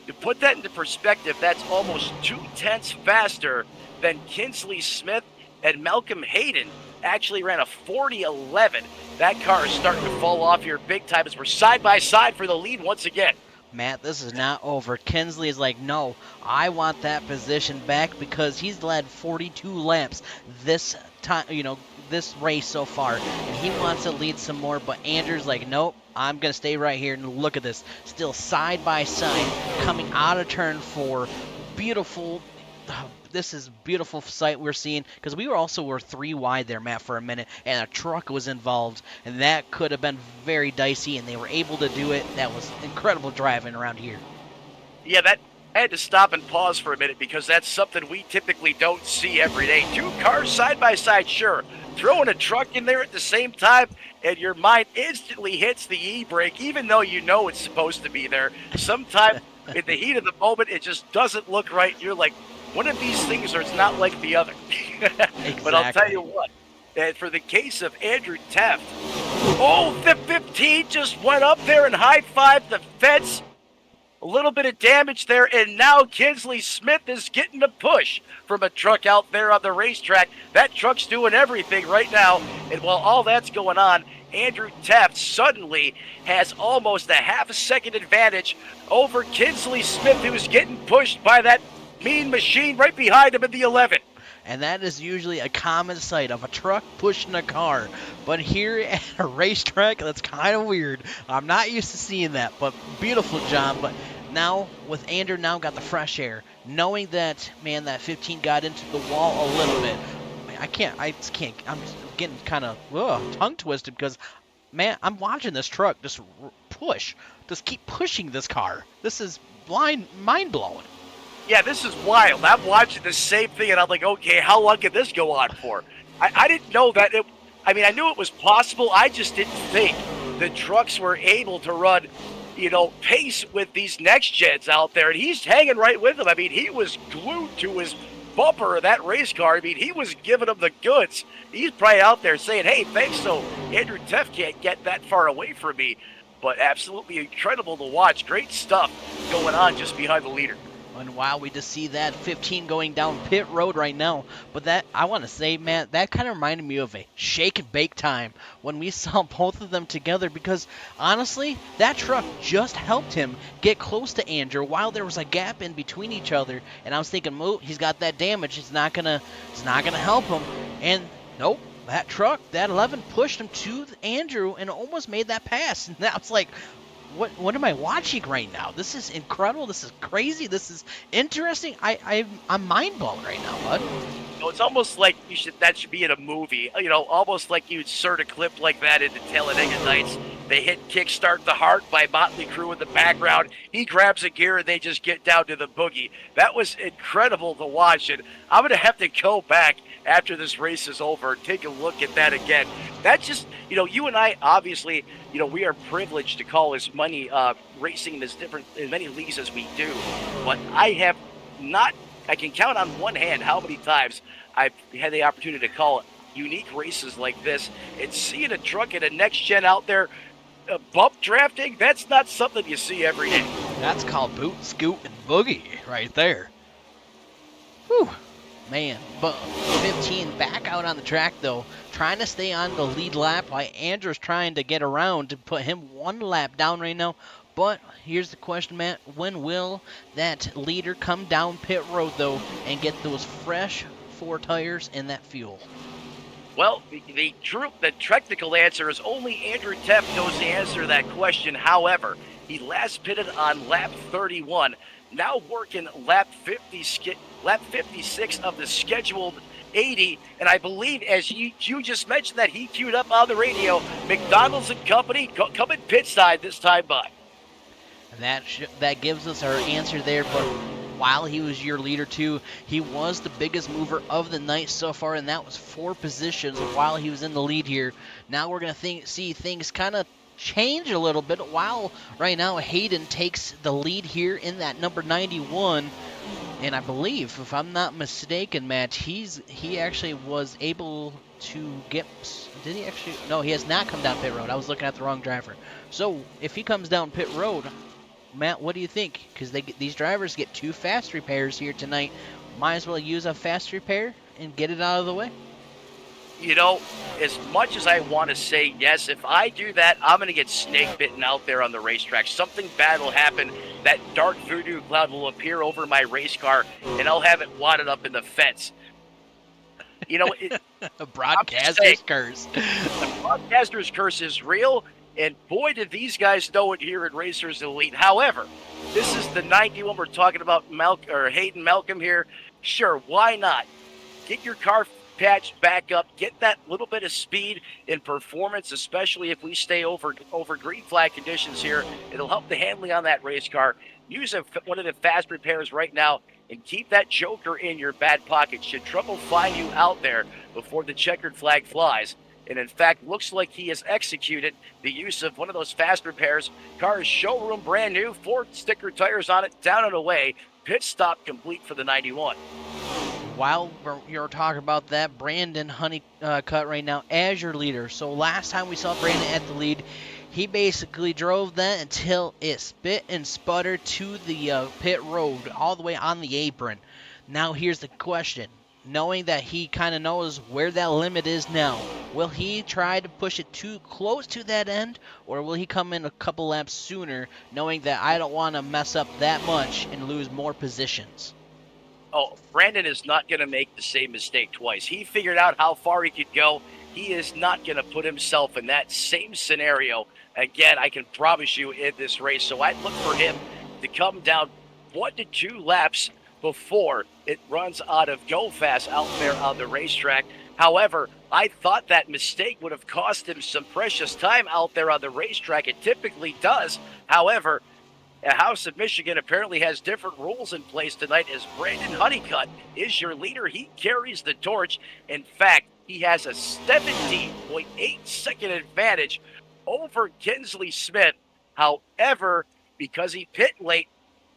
[SPEAKER 10] To put that into perspective, that's almost 0.2 faster than Kinsley Smith and Malcolm Hayden actually ran a 40.11. That car is starting to fall off here big time as we're side by side for the lead once again.
[SPEAKER 8] Matt, this is not over. Kinsley is like, no, I want that position back because he's led 42 laps this time, this race so far, and he wants to lead some more, but Andrew's like, nope, I'm going to stay right here, and look at this. Still side by side, coming out of turn 4. Beautiful. This is a beautiful sight we're seeing, because we were 3 wide there, Matt, for a minute, and a truck was involved, and that could have been very dicey, and they were able to do it. That was incredible driving around here.
[SPEAKER 10] Yeah, I had to stop and pause for a minute because that's something we typically don't see every day. 2 cars side by side, sure. Throwing a truck in there at the same time, and your mind instantly hits the e-brake, even though you know it's supposed to be there. Sometimes in the heat of the moment, it just doesn't look right. You're like, one of these things or it's not like the other.
[SPEAKER 8] Exactly.
[SPEAKER 10] But I'll tell you what, and for the case of Andrew Teff, the 15 just went up there and high-fived the fence. A little bit of damage there, and now Kinsley Smith is getting a push from a truck out there on the racetrack. That truck's doing everything right now, and while all that's going on, Andrew Teff suddenly has almost a half a second advantage over Kinsley Smith, who's getting pushed by that mean machine right behind him in the 11.
[SPEAKER 8] And that is usually a common sight of a truck pushing a car. But here at a racetrack, that's kind of weird. I'm not used to seeing that, but beautiful job. But now, with Andrew now got the fresh air, knowing that, man, that 15 got into the wall a little bit. I just can't, I'm getting kind of tongue twisted because, man, I'm watching this truck just keep pushing this car. This is mind-blowing.
[SPEAKER 10] Yeah, this is wild. I'm watching the same thing, and I'm like, okay, how long can this go on for? I didn't know that. I knew it was possible. I just didn't think the trucks were able to run, pace with these next gens out there, and he's hanging right with them. He was glued to his bumper of that race car. He was giving them the goods. He's probably out there saying, hey, thanks, so Andrew Teff can't get that far away from me. But absolutely incredible to watch. Great stuff going on just behind the leader.
[SPEAKER 8] And wow, we just see that 15 going down pit road right now. But that, I want to say, man, that kind of reminded me of a shake and bake time when we saw both of them together, because honestly, that truck just helped him get close to Andrew while there was a gap in between each other. And I was thinking, he's got that damage. It's not gonna help him. And nope, that truck, that 11 pushed him to Andrew and almost made that pass. And that was like, what am I watching right now? This is incredible. This is crazy. This is interesting. I'm mind blown right now, bud.
[SPEAKER 10] It's almost like that should be in a movie. Almost like you insert a clip like that into Talladega Nights. They hit Kickstart the Heart by Motley Crue in the background. He grabs a gear and they just get down to the boogie. That was incredible to watch, and I'm going to have to go back after this race is over and take a look at that again. That's just, you and I, obviously, we are privileged to call as many racing in as many leagues as we do, but I can count on one hand how many times I've had the opportunity to call unique races like this, and seeing a truck and a next gen out there bump drafting, that's not something you see every day.
[SPEAKER 8] That's called boot, scoot, and boogie right there. Whew. Man, but 15 back out on the track, though, trying to stay on the lead lap while Andrew's trying to get around to put him one lap down right now. But here's the question, Matt. When will that leader come down pit road, though, and get those fresh 4 tires and that fuel?
[SPEAKER 10] Well, the technical answer is only Andrew Teff knows the answer to that question. However, he last pitted on lap 31, now working lap 56 of the scheduled 80, and I believe, as you just mentioned, that he queued up on the radio, McDonald's and Company coming pit side this time by.
[SPEAKER 8] And that gives us our answer there, but while he was your leader too, he was the biggest mover of the night so far, and that was 4 positions while he was in the lead here. Now we're going to see things kind of change a little bit while right now Hayden takes the lead here in that number 91. And I believe, if I'm not mistaken, Matt, he actually was able to get... Did he actually... No, he has not come down pit road. I was looking at the wrong driver. So, if he comes down pit road, Matt, what do you think? Because these drivers get 2 fast repairs here tonight. Might as well use a fast repair and get it out of the way.
[SPEAKER 10] As much as I want to say yes, if I do that, I'm going to get snake bitten out there on the racetrack. Something bad will happen. That dark voodoo cloud will appear over my race car, and I'll have it wadded up in the fence.
[SPEAKER 8] A broadcaster's curse.
[SPEAKER 10] The broadcaster's curse is real, and boy, did these guys know it here at Racers Elite. However, this is the 91 we're talking about, Hayden Malcolm here. Sure, why not? Get your car patch back up, get that little bit of speed and performance, especially if we stay over green flag conditions here. It'll help the handling on that race car. Use one of the fast repairs right now and keep that joker in your back pocket. Should trouble find you out there before the checkered flag flies. And in fact, looks like he has executed the use of one of those fast repairs. Car is showroom brand new, 4 sticker tires on it, down and away. Pit stop complete for the 91.
[SPEAKER 8] While you're talking about that, Brandon Honeycutt right now as your leader. So last time we saw Brandon at the lead, he basically drove that until it spit and sputtered to the pit road, all the way on the apron. Now here's the question. Knowing that he kind of knows where that limit is now, will he try to push it too close to that end, or will he come in a couple laps sooner, knowing that I don't want to mess up that much and lose more positions?
[SPEAKER 10] Oh, Brandon is not going to make the same mistake twice. He figured out how far he could go. He is not going to put himself in that same scenario again, I can promise you, in this race. So I'd look for him to come down 1 to 2 laps before it runs out of go fast out there on the racetrack. However, I thought that mistake would have cost him some precious time out there on the racetrack. It typically does. However, the House of Michigan apparently has different rules in place tonight, as Brandon Honeycutt is your leader. He carries the torch. In fact, he has a 17.8 second advantage over Kinsley Smith. However, because he pit late,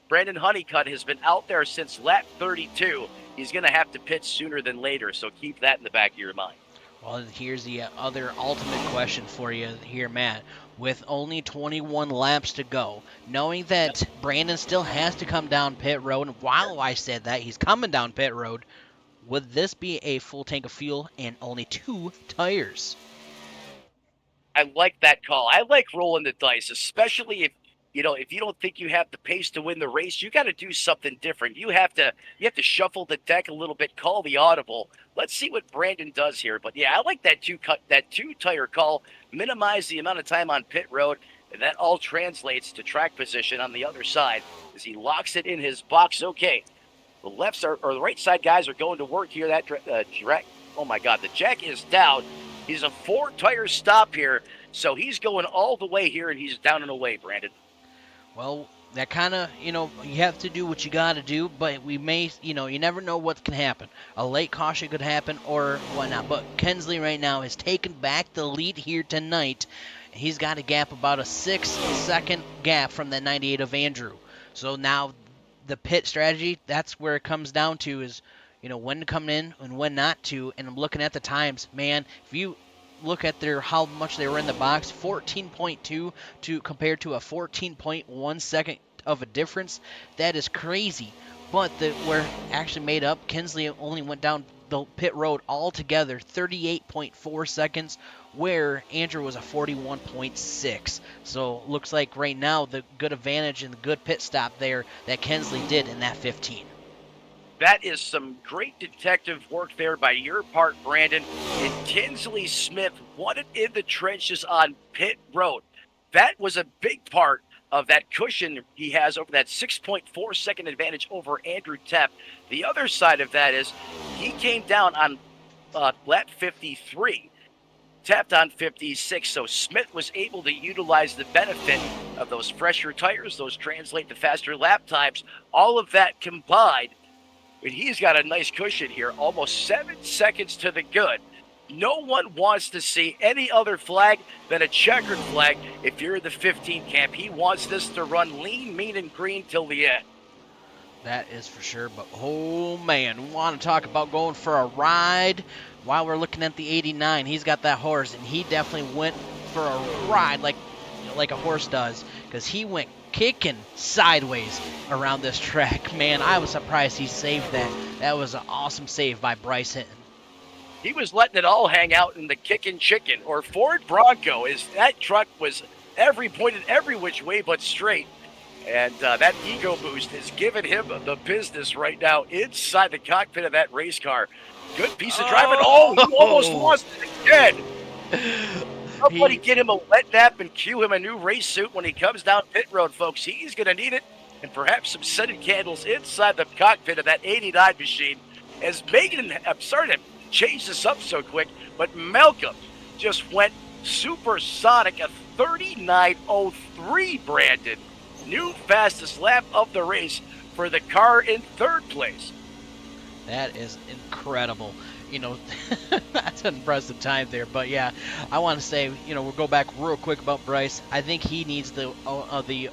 [SPEAKER 10] Brandon Honeycutt has been out there since lap 32. He's going to have to pit sooner than later, so keep that in the back of your mind.
[SPEAKER 8] Well, here's the other ultimate question for you here, Matt. With only 21 laps to go, knowing that Brandon still has to come down pit road, and while I said that he's coming down pit road, would this be a full tank of fuel and only 2 tires?
[SPEAKER 10] I like that call. I like rolling the dice, especially if you don't think you have the pace to win the race. You got to do something different. You have to shuffle the deck a little bit, call the audible. Let's see what Brandon does here. But yeah, I like that 2 tire call. Minimize the amount of time on pit road. And that all translates to track position on the other side as he locks it in his box. Okay, the the right side guys are going to work here. That oh my God, the Jack is down. He's a 4-tire stop here, so he's going all the way here, and he's down and away, Brandon.
[SPEAKER 8] Well, that kind of, you have to do what you got to do, but we may, you never know what can happen. A late caution could happen or whatnot, but Kensley right now has taken back the lead here tonight. He's got a gap, about a 6-second gap from that 98 of Andrew. So now the pit strategy, that's where it comes down to is, when to come in and when not to. And I'm looking at the times, man, if you look at how much they were in the box, 14.2 compared to a 14.1 second of a difference, that is crazy. But where actually made up, Kensley only went down the pit road altogether 38.4 seconds, where Andrew was a 41.6. So looks like right now the good advantage and the good pit stop there that Kensley did in that 15.
[SPEAKER 10] That is some great detective work there by your part, Brandon. And Kinsley Smith won it in the trenches on pit road. That was a big part of that cushion he has over that 6.4 second advantage over Andrew Tepp. The other side of that is he came down on lap 53, tapped on 56, so Smith was able to utilize the benefit of those fresher tires, those translate to faster lap times, all of that combined. And he's got a nice cushion here, almost 7 seconds to the good. No one wants to see any other flag than a checkered flag if you're in the 15 camp. He wants this to run lean, mean, and green till the end.
[SPEAKER 8] That is for sure, but oh man, we want to talk about going for a ride while we're looking at the 89. He's got that horse, and he definitely went for a ride like a horse does, because he went kicking sideways around this track. Man, I was surprised he saved that. That was an awesome save by Bryce Hinton.
[SPEAKER 10] He was letting it all hang out in the kickin' chicken, or Ford Bronco. That truck was pointed every which way but straight. And that ego boost is giving him the business right now inside the cockpit of that race car. Good piece of driving. Oh, he almost lost it again. Somebody get him a wet nap and cue him a new race suit when he comes down pit road, folks. He's going to need it. And perhaps some scented candles inside the cockpit of that 89 machine. As Megan, I'm sorry to change this up so quick, but Malcolm just went supersonic, a 39.03, Brandon. New fastest lap of the race for the car in third place.
[SPEAKER 8] That is incredible. That's an impressive time there. But yeah, I want to say, we'll go back real quick about Bryce. I think he needs the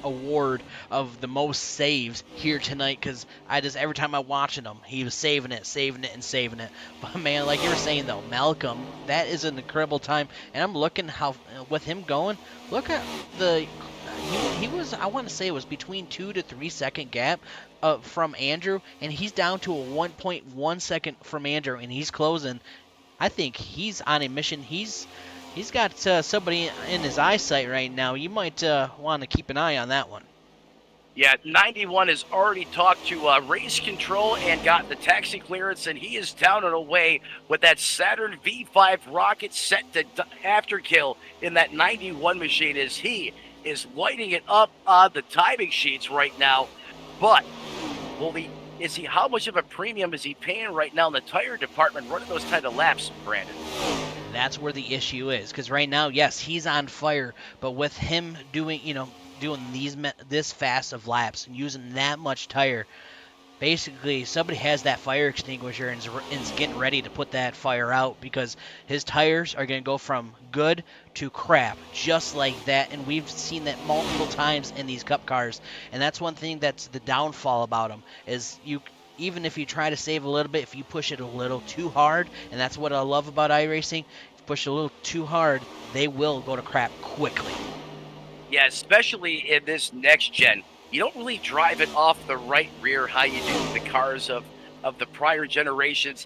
[SPEAKER 8] award of the most saves here tonight, because every time I'm watching him, he was saving it. But man, like you were saying though, Malcolm, that is an incredible time. And I'm looking how with him going, look at he was, I want to say it was between 2 to 3 second gap from Andrew, and he's down to a 1.1 second from Andrew, and he's closing. I think he's on a mission. He's got somebody in his eyesight right now. You might want to keep an eye on that one.
[SPEAKER 10] Yeah, 91 has already talked to race control and got the taxi clearance, and he is down and away with that Saturn V5 rocket set to afterkill in that 91 machine, as he is lighting it up on the timing sheets right now. But how much of a premium is he paying right now in the tire department running those kind of laps, Brandon?
[SPEAKER 8] That's where the issue is, because right now, yes, he's on fire, but with him doing this fast of laps and using that much tire, basically somebody has that fire extinguisher and is getting ready to put that fire out, because his tires are going to go from good to crap just like that. And we've seen that multiple times in these cup cars, and that's one thing that's the downfall about them, is even if you try to save a little bit, if you push it a little too hard, and that's what I love about iRacing, if you push it a little too hard, they will go to crap quickly.
[SPEAKER 10] Yeah, especially in this next gen. You don't really drive it off the right rear how you do the cars of the prior generations.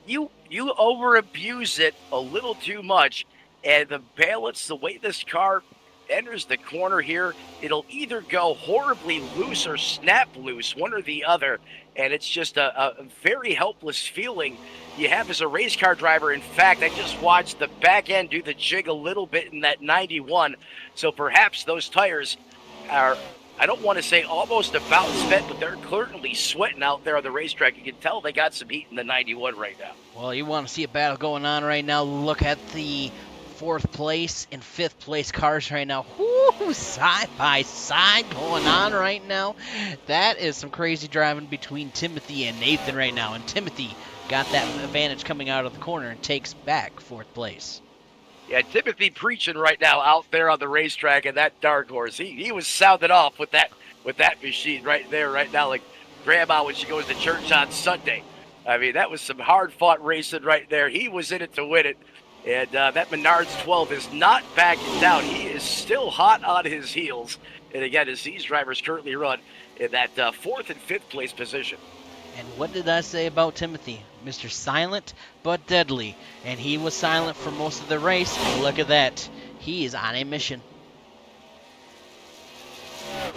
[SPEAKER 10] You over abuse it a little too much, and the balance, the way this car enters the corner here, it'll either go horribly loose or snap loose, one or the other. And it's just a very helpless feeling you have as a race car driver. In fact, I just watched the back end do the jig a little bit in that 91. So perhaps those tires are, I don't want to say almost about spent, but they're currently sweating out there on the racetrack. You can tell they got some heat in the 91 right now.
[SPEAKER 8] Well, you want to see a battle going on right now. Look at the 4th place and 5th place cars right now. Whoo, side by side going on right now. That is some crazy driving between Timothy and Nathan right now. And Timothy got that advantage coming out of the corner and takes back 4th place.
[SPEAKER 10] Yeah, Timothy preaching right now out there on the racetrack and that dark horse. He was sounding off with that machine right there right now, like Grandma when she goes to church on Sunday. I mean, that was some hard-fought racing right there. He was in it to win it. And that Menards 12 is not backing down. He is still hot on his heels. And again, as these drivers currently run in that 4th and 5th place position.
[SPEAKER 8] And what did I say about Timothy? Mr. Silent but Deadly. And he was silent for most of the race. And look at that. He is on a mission.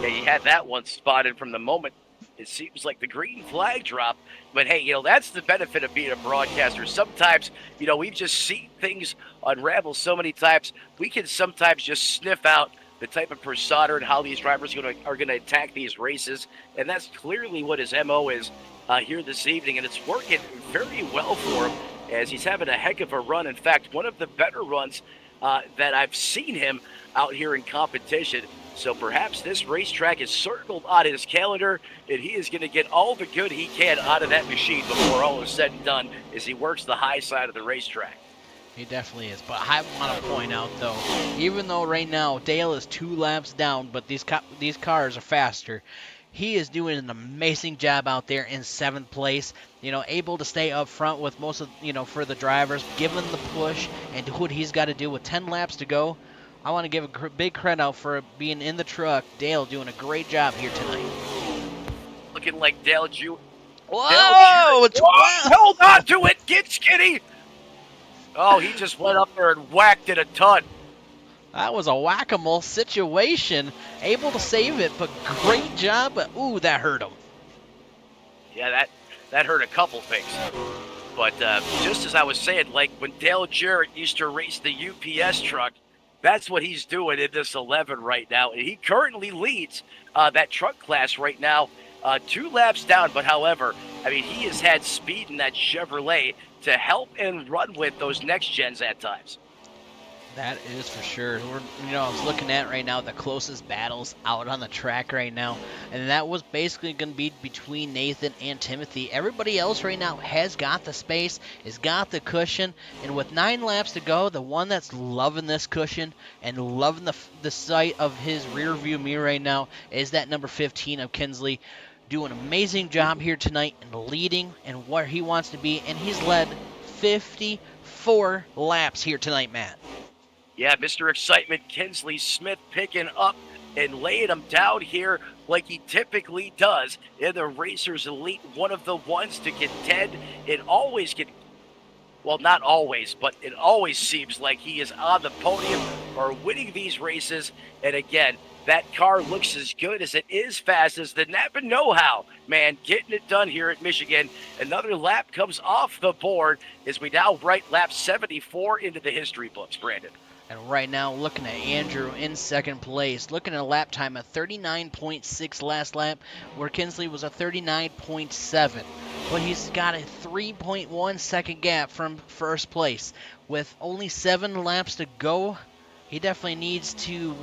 [SPEAKER 10] Yeah, you had that one spotted from the moment it seems like the green flag dropped. But hey, that's the benefit of being a broadcaster. Sometimes, we've just seen things unravel so many times. We can sometimes just sniff out the type of persona and how these drivers are going to attack these races. And that's clearly what his MO is here this evening. And it's working very well for him as he's having a heck of a run. In fact, one of the better runs that I've seen him out here in competition. So perhaps this racetrack is circled on his calendar, and he is going to get all the good he can out of that machine before all is said and done as he works the high side of the racetrack.
[SPEAKER 8] He definitely is. But I want to point out, though, even though right now Dale is 2 laps down, but these cars are faster, he is doing an amazing job out there in 7th place, able to stay up front with most of, for the drivers, giving the push and do what he's got to do with 10 laps to go. I want to give a big credit out for being in the truck. Dale doing a great job here tonight.
[SPEAKER 10] Looking like Dale Jr.
[SPEAKER 8] Whoa!
[SPEAKER 10] Hold on to it! Get skinny! Oh, he just went up there and whacked it a ton.
[SPEAKER 8] That was a whack-a-mole situation. Able to save it, but great job. But, ooh, that hurt him.
[SPEAKER 10] Yeah, that hurt a couple things. But just as I was saying, like when Dale Jarrett used to race the UPS truck, that's what he's doing in this 11 right now. And he currently leads that truck class right now, 2 laps down. But however, he has had speed in that Chevrolet to help and run with those next gens at times.
[SPEAKER 8] That is for sure. I was looking at right now the closest battles out on the track right now, and that was basically going to be between Nathan and Timothy. Everybody else right now has got the space, has got the cushion, and with 9 laps to go, the one that's loving this cushion and loving the sight of his rear view mirror right now is that number 15 of Kinsley. Doing an amazing job here tonight and leading and where he wants to be, and he's led 54 laps here tonight, Matt.
[SPEAKER 10] Yeah, Mr. Excitement, Kinsley Smith picking up and laying them down here like he typically does in the Racers Elite. One of the ones to contend. It always well, not always, but it always seems like he is on the podium or winning these races. And again, that car looks as good as it is fast as the Napa know-how. Man, getting it done here at Michigan. Another lap comes off the board as we now write lap 74 into the history books, Brandon.
[SPEAKER 8] And right now, looking at Andrew in 2nd place, looking at a lap time of 39.6 last lap, where Kinsley was a 39.7. But he's got a 3.1 second gap from 1st place. With only 7 laps to go, he definitely needs to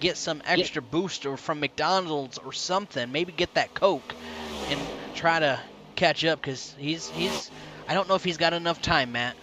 [SPEAKER 8] get some extra booster from McDonald's or something. Maybe get that Coke and try to catch up, because he's I don't know if he's got enough time, Matt.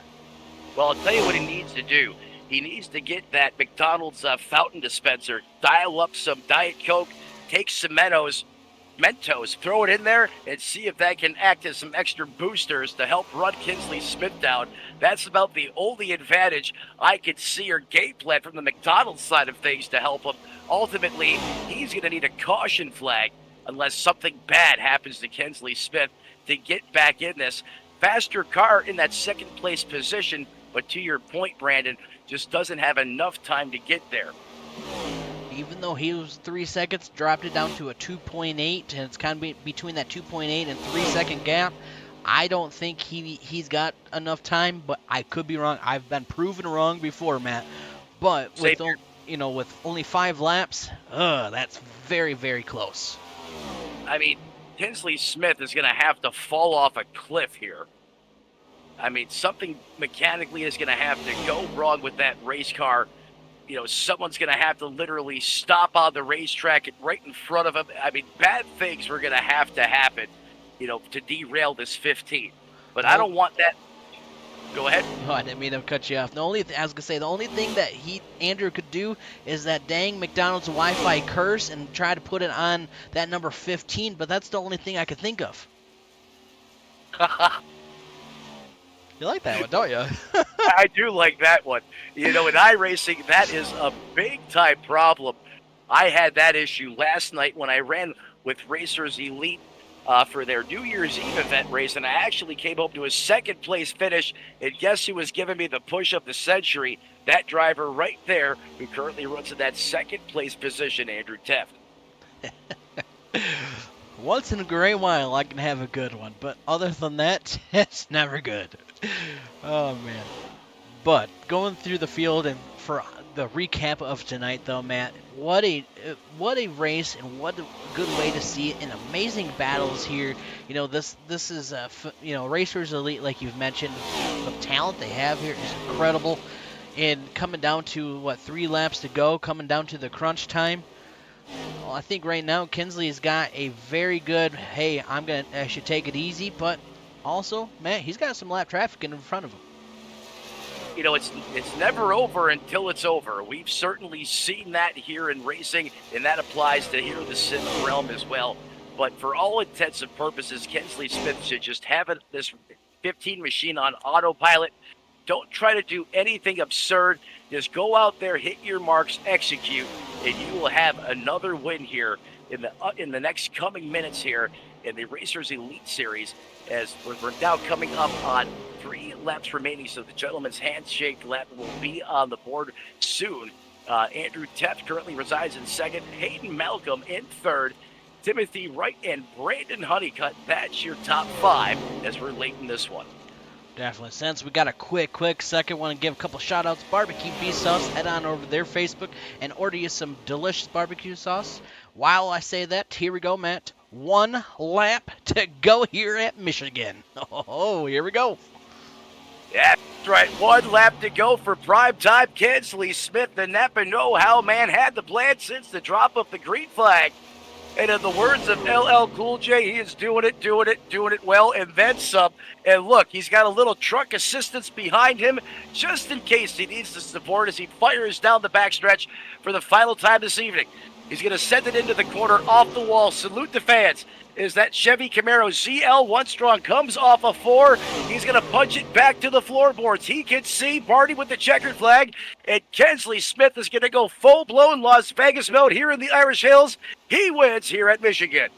[SPEAKER 10] Well, I'll tell you what he needs to do. He needs to get that McDonald's fountain dispenser, dial up some Diet Coke, take some Mentos, throw it in there, and see if that can act as some extra boosters to help run Kinsley Smith down. That's about the only advantage I could see or game plan from the McDonald's side of things to help him. Ultimately, he's going to need a caution flag unless something bad happens to Kinsley Smith to get back in this. Faster car in that 2nd place position, but to your point, Brandon, just doesn't have enough time to get there.
[SPEAKER 8] Even though he was 3 seconds, dropped it down to a 2.8, and it's kind of between that 2.8 and 3 second gap. I don't think he's got enough time, but I could be wrong. I've been proven wrong before, Matt. But with with only 5 laps, that's very, very close.
[SPEAKER 10] I mean, Kinsley Smith is going to have to fall off a cliff here. I mean, something mechanically is going to have to go wrong with that race car. Someone's going to have to literally stop on the racetrack right in front of him. I mean, bad things were going to happen, to derail this 15. But I don't want that. Go ahead.
[SPEAKER 8] Oh, I didn't mean to cut you off. The only thing that Andrew could do is that dang McDonald's Wi-Fi curse and try to put it on that number 15, but that's the only thing I could think of. You like that one, don't you?
[SPEAKER 10] I do like that one. In iRacing, that is a big-time problem. I had that issue last night when I ran with Racers Elite for their New Year's Eve event race, and I actually came home to a second-place finish, and guess who was giving me the push of the century? That driver right there who currently runs in that second-place position, Andrew Teft.
[SPEAKER 8] Once in a great while, I can have a good one, but other than that, it's never good. Oh, man. But going through the field and for the recap of tonight, though, Matt, what a race and what a good way to see it. And amazing battles here. This is Racers Elite, like you've mentioned. The talent they have here is incredible. And coming down to 3 laps to go, coming down to the crunch time. Well, I think right now Kinsley's got a very good. Hey, I should take it easy, but also, Matt, he's got some lap traffic in front of him.
[SPEAKER 10] It's never over until it's over. We've certainly seen that here in racing, and that applies to here in the sim realm as well. But for all intents and purposes, Kinsley Smith should just have this 15 machine on autopilot. Don't try to do anything absurd. Just go out there, hit your marks, execute, and you will have another win here in the next coming minutes here in the Racers Elite Series, as we're now coming up on 3 laps remaining, so the gentleman's handshake lap will be on the board soon. Andrew Teft currently resides in second, Hayden Malcolm in third, Timothy Wright and Brandon Honeycutt. That's your top 5 as we're late in this one.
[SPEAKER 8] Definitely. Since we got a quick second, want to give a couple shout-outs. Barbecue Beef Sauce. Head on over to their Facebook and order you some delicious barbecue sauce. While I say that, here we go, Matt. 1 lap to go here at Michigan. Oh, here we go.
[SPEAKER 10] Yeah, that's right. 1 lap to go for primetime Kinsley Smith. The Napa know-how man had the plan since the drop of the green flag. And in the words of LL Cool J, he is doing it well, and then some. And look, he's got a little truck assistance behind him just in case he needs the support as he fires down the backstretch for the final time this evening. He's going to send it into the corner off the wall. Salute the fans. Is that Chevy Camaro ZL1 Strong comes off a 4. He's going to punch it back to the floorboards. He can see Barty with the checkered flag. And Kinsley Smith is going to go full-blown Las Vegas mode here in the Irish Hills. He wins here at Michigan.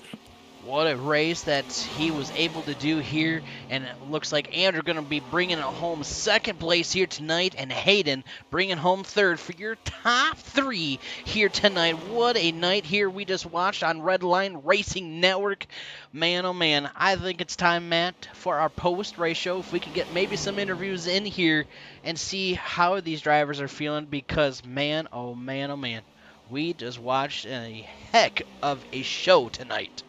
[SPEAKER 8] What a race that he was able to do here, and it looks like Andrew going to be bringing it home second place here tonight, and Hayden bringing home third for your top 3 here tonight. What a night here we just watched on Redline Racing Network. Man, oh man, I think it's time, Matt, for our post-race show. If we can get maybe some interviews in here and see how these drivers are feeling, because man, oh man, oh man, we just watched a heck of a show tonight.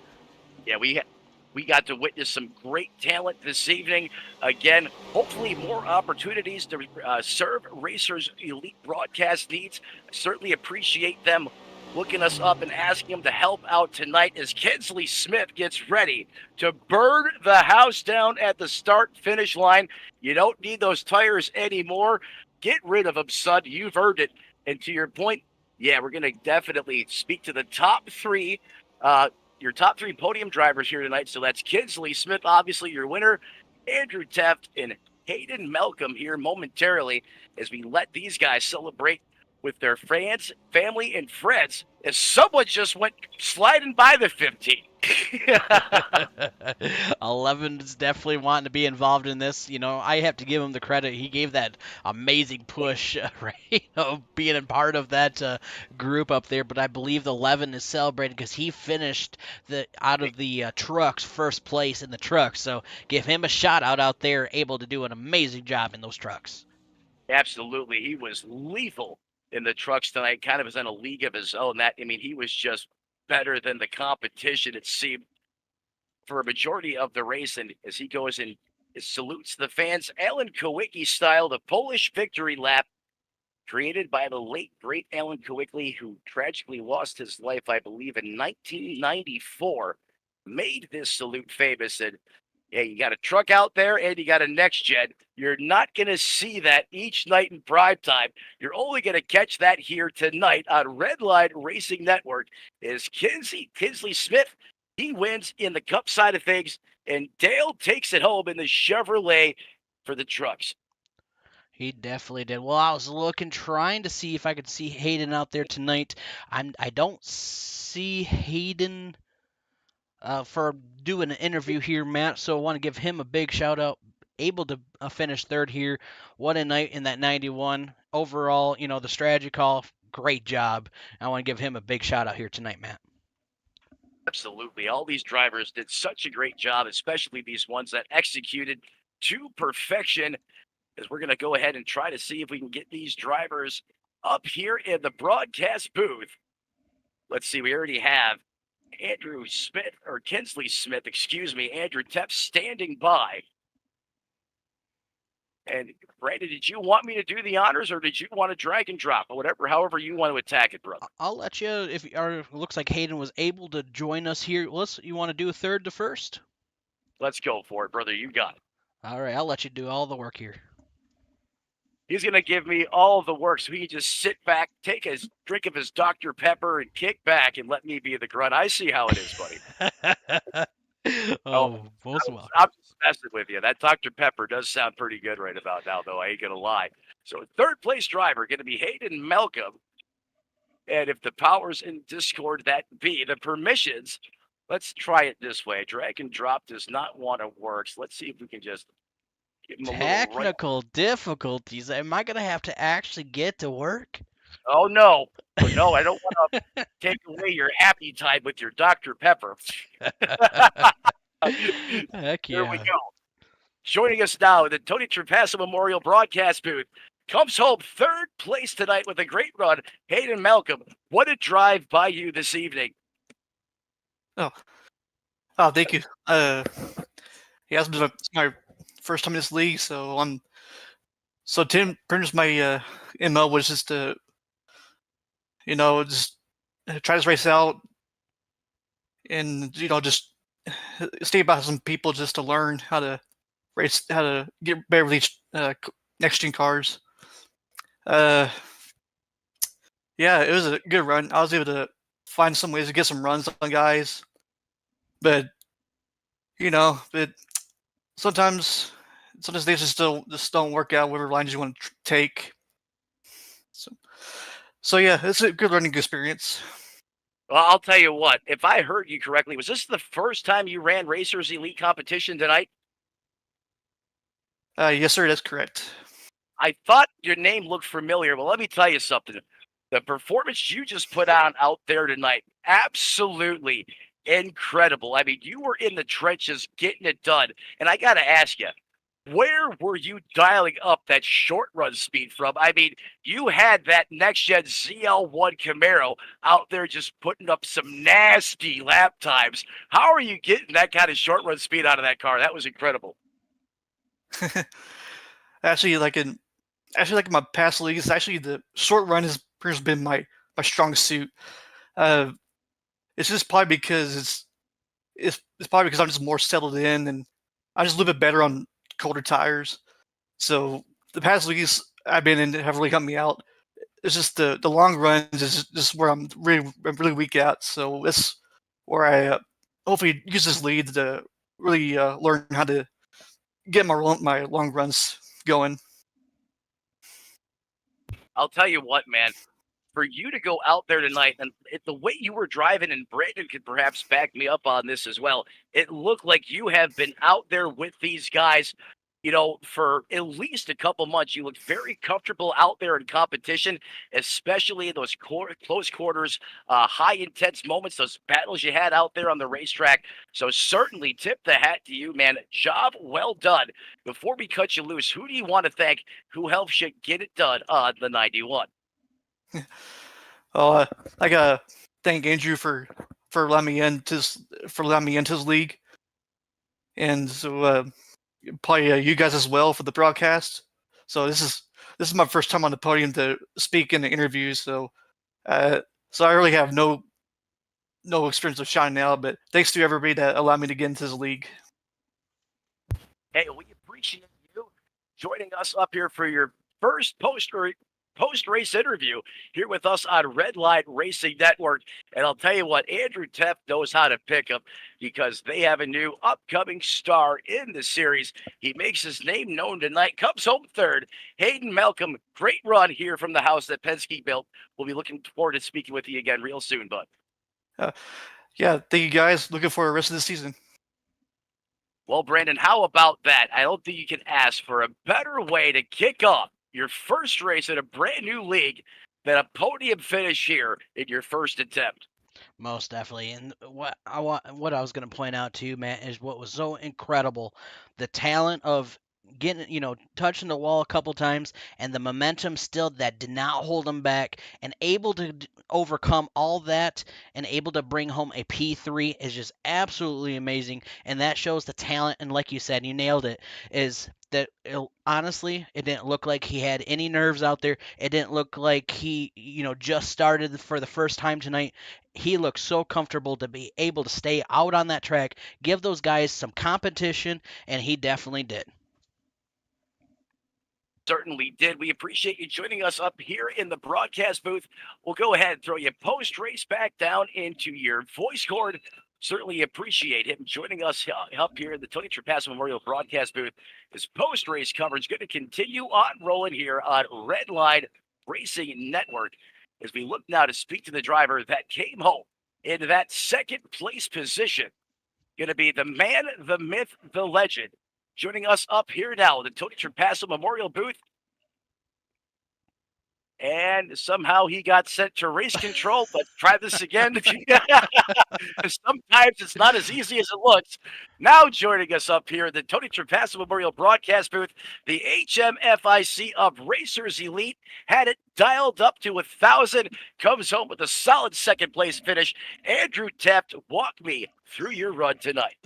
[SPEAKER 10] Yeah, we got to witness some great talent this evening. Again, hopefully more opportunities to serve Racers Elite broadcast needs. I certainly appreciate them looking us up and asking them to help out tonight as Kinsley Smith gets ready to burn the house down at the start-finish line. You don't need those tires anymore. Get rid of them, son. You've earned it. And to your point, yeah, we're going to definitely speak to the top 3 your top 3 podium drivers here tonight. So that's Kinsley Smith, obviously your winner, Andrew Teft, and Hayden Malcolm here momentarily as we let these guys celebrate with their fans, family, and friends as someone just went sliding by the 15.
[SPEAKER 8] 11 is definitely wanting to be involved in this. I have to give him the credit. He gave that amazing push, right? Being a part of that group up there. But I believe the 11 is celebrating because he finished out of the trucks first place in the trucks. So give him a shout out there, able to do an amazing job in those trucks.
[SPEAKER 10] Absolutely. He was lethal in the trucks tonight, kind of was in a league of his own. He was just better than the competition, it seemed, for a majority of the race. And as he goes and salutes the fans, Alan Kowicki style, the Polish victory lap created by the late, great Alan Kowicki, who tragically lost his life, I believe, in 1994, made this salute famous. And yeah, you got a truck out there and you got a next gen. You're not going to see that each night in prime time. You're only going to catch that here tonight on Red Line Racing Network. Is Kinsley Smith, he wins in the Cup side of things, and Dale takes it home in the Chevrolet for the trucks.
[SPEAKER 8] He definitely did. Well, I was trying to see if I could see Hayden out there tonight. I don't see Hayden for doing an interview here, Matt. So I want to give him a big shout out. Able to finish third here. What a night in that 91. Overall, the strategy call, great job. I want to give him a big shout out here tonight, Matt.
[SPEAKER 10] Absolutely. All these drivers did such a great job, especially these ones that executed to perfection. As we're going to go ahead and try to see if we can get these drivers up here in the broadcast booth. Let's see. We already have Andrew Tepp standing by. And Brandon, did you want me to do the honors, or did you want to drag and drop, or however you want to attack it, brother?
[SPEAKER 8] I'll let you. It looks like Hayden was able to join us here. You want to do third to first?
[SPEAKER 10] Let's go for it, brother. You got it.
[SPEAKER 8] All right, I'll let you do all the work here.
[SPEAKER 10] He's going to give me all the work, so he can just sit back, take a drink of his Dr. Pepper, and kick back and let me be the grunt. I see how it is, buddy.
[SPEAKER 8] Most welcome.
[SPEAKER 10] I'm just messing with you. That Dr. Pepper does sound pretty good right about now, though. I ain't going to lie. So third place driver going to be Hayden Malcolm. And if the powers in Discord that be, the permissions, let's try it this way. Drag and drop does not want to work. So let's see if we can just give him a
[SPEAKER 8] technical difficulties. Am I going to have to actually get to work?
[SPEAKER 10] Oh, no. No, I don't want to take away your appetite with your Dr. Pepper.
[SPEAKER 8] Heck yeah.
[SPEAKER 10] There we go. Joining us now in the Tony Trapasso Memorial Broadcast booth, comes home third place tonight with a great run, Hayden Malcolm. What a drive by you this evening.
[SPEAKER 11] Oh, thank you. It's been my first time in this league, so Tim, pretty much my MO was just to, just try this race out, and just stay by some people just to learn how to race, how to get better with each next gen cars. Yeah, it was a good run. I was able to find some ways to get some runs on guys, but sometimes they just don't work out whatever lines you want to take. So yeah, it's a good learning experience.
[SPEAKER 10] Well, I'll tell you what, if I heard you correctly, was this the first time you ran Racers Elite competition tonight?
[SPEAKER 11] Yes, sir, that's correct.
[SPEAKER 10] I thought your name looked familiar, but let me tell you something. The performance you just put on out there tonight, absolutely incredible. I mean, you were in the trenches getting it done. And I got to ask you, where were you dialing up that short run speed from? I mean, you had that next-gen ZL1 Camaro out there just putting up some nasty lap times. How are you getting that kind of short run speed out of that car? That was incredible.
[SPEAKER 11] Actually, like in my past leagues, actually the short run has pretty much been my strong suit. It's just probably because it's probably because I'm just more settled in and I just a little bit better on colder tires. So the past leagues I've been in have really helped me out. It's just the long runs is just where I'm really weak at. So that's where I hopefully use this lead to really learn how to get my long runs going.
[SPEAKER 10] I'll tell you what, man. for you to go out there tonight, and the way you were driving, and Brandon could perhaps back me up on this as well, it looked like you have been out there with these guys, for at least a couple months. You looked very comfortable out there in competition, especially in those close quarters, high intense moments, those battles you had out there on the racetrack. So certainly tip the hat to you, man. Job well done. Before we cut you loose, who do you want to thank who helps you get it done on the 91?
[SPEAKER 11] I gotta thank Andrew for letting me into his league, and so probably you guys as well for the broadcast. So this is my first time on the podium to speak in the interviews. So I really have no experience of shining out, but thanks to everybody that allowed me to get into this league.
[SPEAKER 10] Hey, we appreciate you joining us up here for your first post-race interview here with us on Red Line Racing Network. And I'll tell you what, Andrew Teff knows how to pick them because they have a new upcoming star in the series. He makes his name known tonight, comes home third. Hayden Malcolm, great run here from the house that Penske built. We'll be looking forward to speaking with you again real soon, bud.
[SPEAKER 11] Yeah, thank you guys. Looking forward to the rest of the season.
[SPEAKER 10] Well, Brandon, how about that? I don't think you can ask for a better way to kick off your first race in a brand new league than a podium finish here in your first attempt.
[SPEAKER 8] Most definitely. And what I was going to point out to you, Matt, is what was so incredible, the talent of getting, touching the wall a couple times, and the momentum still that did not hold him back, and able to overcome all that and able to bring home a P3 is just absolutely amazing. And that shows the talent. And like you said, you nailed it, is that honestly, it didn't look like he had any nerves out there. It didn't look like he, just started for the first time tonight. He looked so comfortable to be able to stay out on that track, give those guys some competition, and he definitely did.
[SPEAKER 10] Certainly did. We appreciate you joining us up here in the broadcast booth. We'll go ahead and throw you post-race back down into your voice cord. Certainly appreciate him joining us up here in the Tony Trapasso Memorial broadcast booth. His post-race coverage going to continue on rolling here on Red Line Racing Network as we look now to speak to the driver that came home in that second place position. Going to be the man, the myth, the legend. Joining us up here now, the Tony Trapasso Memorial booth. And somehow he got sent to race control, but try this again. Sometimes it's not as easy as it looks. Now joining us up here, the Tony Trapasso Memorial broadcast booth, the HMFIC of Racers Elite had it dialed up to 1,000, comes home with a solid second place finish. Andrew Teff, walk me through your run tonight.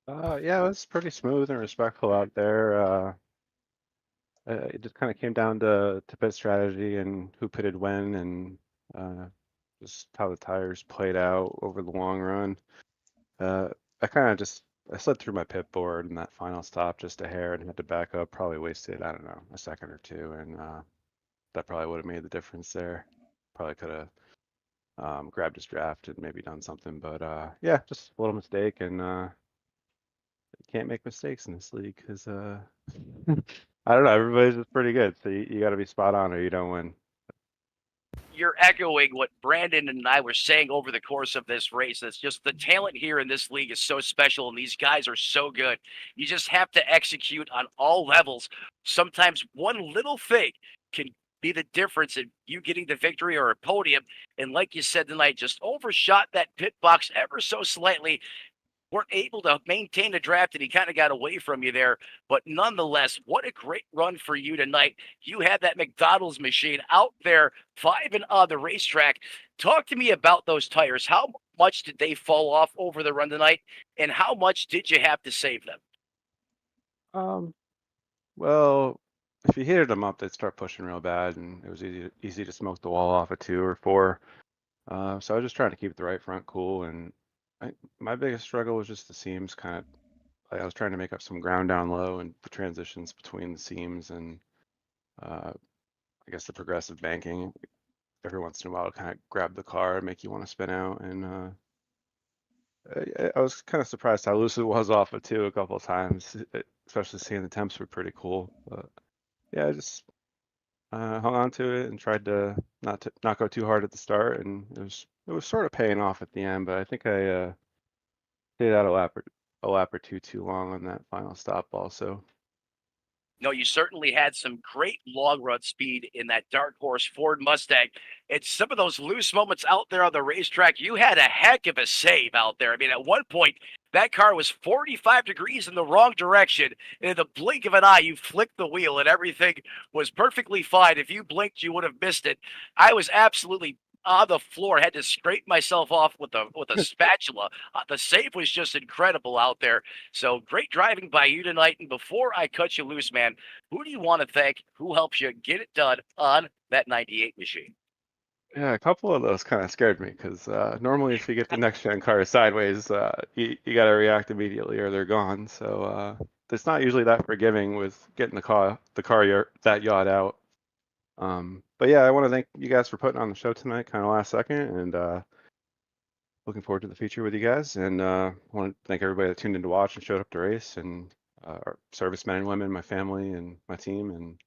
[SPEAKER 9] Yeah, it was pretty smooth and respectful out there. It just kind of came down to pit strategy and who pitted when, and just how the tires played out over the long run. I slid through my pit board in that final stop just a hair and had to back up. Probably wasted, I don't know, a second or two, and that probably would have made the difference there. Probably could have grabbed his draft and maybe done something, but yeah, just a little mistake, and you can't make mistakes in this league because I don't know, everybody's just pretty good, so you got to be spot on or you don't win.
[SPEAKER 10] You're echoing what Brandon and I were saying over the course of this race. It's just the talent here in this league is so special, and these guys are so good. You just have to execute on all levels. Sometimes one little thing can be the difference in you getting the victory or a podium. And like you said tonight, just overshot that pit box ever so slightly. Weren't able to maintain the draft, and he kind of got away from you there. But nonetheless, what a great run for you tonight. You had that McDonald's machine out there 5 and on the racetrack. Talk to me about those tires. How much did they fall off over the run tonight, and how much did you have to save them?
[SPEAKER 9] Well, if you heated them up, they'd start pushing real bad, and it was easy to smoke the wall off at 2 or 4. So I was just trying to keep the right front cool, and my biggest struggle was just the seams. Kind of, like I was trying to make up some ground down low and the transitions between the seams, and I guess the progressive banking every once in a while kind of grab the car and make you want to spin out. And I was kind of surprised how loose it was off of 2 a couple of times, especially seeing the temps were pretty cool. But yeah, just hung on to it and tried to not go too hard at the start, and it was sort of paying off at the end. But I think I stayed out a lap or two too long on that final stop also.
[SPEAKER 10] No, you certainly had some great long run speed in that dark horse Ford Mustang. It's some of those loose moments out there on the racetrack. You had a heck of a save out there. I mean, at one point, that car was 45 degrees in the wrong direction. And in the blink of an eye, you flicked the wheel and everything was perfectly fine. If you blinked, you would have missed it. I was absolutely on the floor, had to scrape myself off with a spatula. The save was just incredible out there. So great driving by you tonight. And before I cut you loose, man, who do you want to thank? Who helps you get it done on that 98 machine?
[SPEAKER 9] Yeah, a couple of those kind of scared me because normally if you get the next gen cars sideways, you got to react immediately or they're gone. So it's not usually that forgiving with getting that yacht out. But yeah, I want to thank you guys for putting on the show tonight, kind of last second, and looking forward to the future with you guys. And I want to thank everybody that tuned in to watch and showed up to race, and our servicemen and women, my family, and my team. And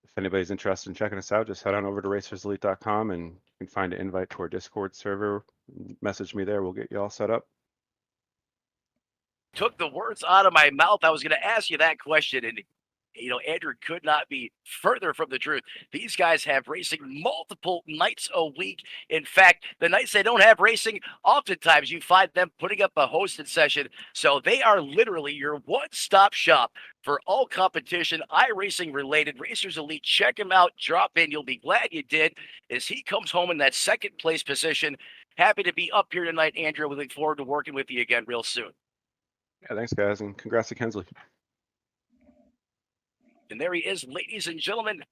[SPEAKER 9] if anybody's interested in checking us out, just head on over to racerselite.com and you can find an invite to our Discord server. Message me there. We'll get you all set up.
[SPEAKER 10] Took the words out of my mouth. I was going to ask you that question, and Andrew could not be further from the truth. These guys have racing multiple nights a week. In fact, the nights they don't have racing, oftentimes you find them putting up a hosted session. So they are literally your one-stop shop for all competition, iRacing related. Racers Elite, check him out, drop in. You'll be glad you did, as he comes home in that second place position. Happy to be up here tonight, Andrew. We look forward to working with you again real soon.
[SPEAKER 9] Yeah, thanks, guys, and congrats to Kensley.
[SPEAKER 10] And there he is, ladies and gentlemen.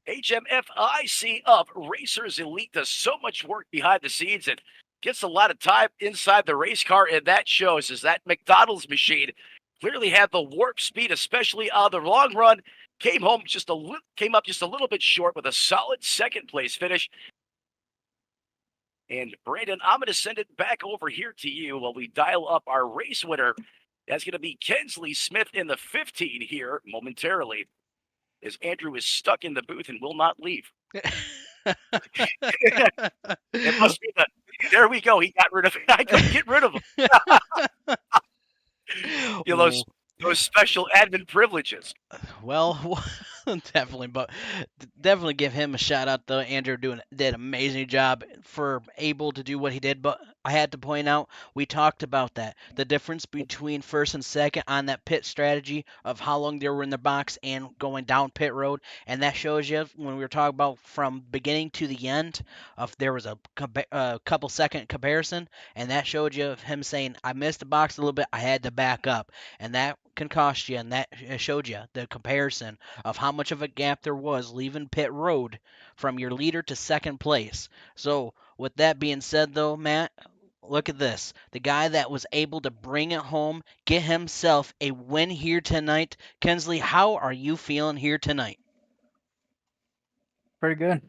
[SPEAKER 10] HMFIC of Racers Elite does so much work behind the scenes and gets a lot of time inside the race car, and that shows as that McDonald's machine clearly had the warp speed, especially on the long run. Came up just a little bit short with a solid second place finish. And Brandon, I'm going to send it back over here to you while we dial up our race winner. That's going to be Kensley Smith in the 15 here momentarily, as Andrew is stuck in the booth and will not leave. It must be there we go. He got rid of it. I couldn't get rid of him. Those special admin privileges.
[SPEAKER 8] Well, definitely give him a shout out though. Andrew did an amazing job for able to do what he did, but I had to point out, we talked about that. The difference between first and second on that pit strategy of how long they were in the box and going down pit road. And that shows you when we were talking about from beginning to the end, there was a couple second comparison. And that showed you him saying, I missed the box a little bit. I had to back up. And that can cost you. And that showed you the comparison of how much of a gap there was leaving pit road from your leader to second place. So with that being said, though, Matt, look at this. The guy that was able to bring it home, get himself a win here tonight. Kensley, how are you feeling here tonight?
[SPEAKER 12] Pretty good.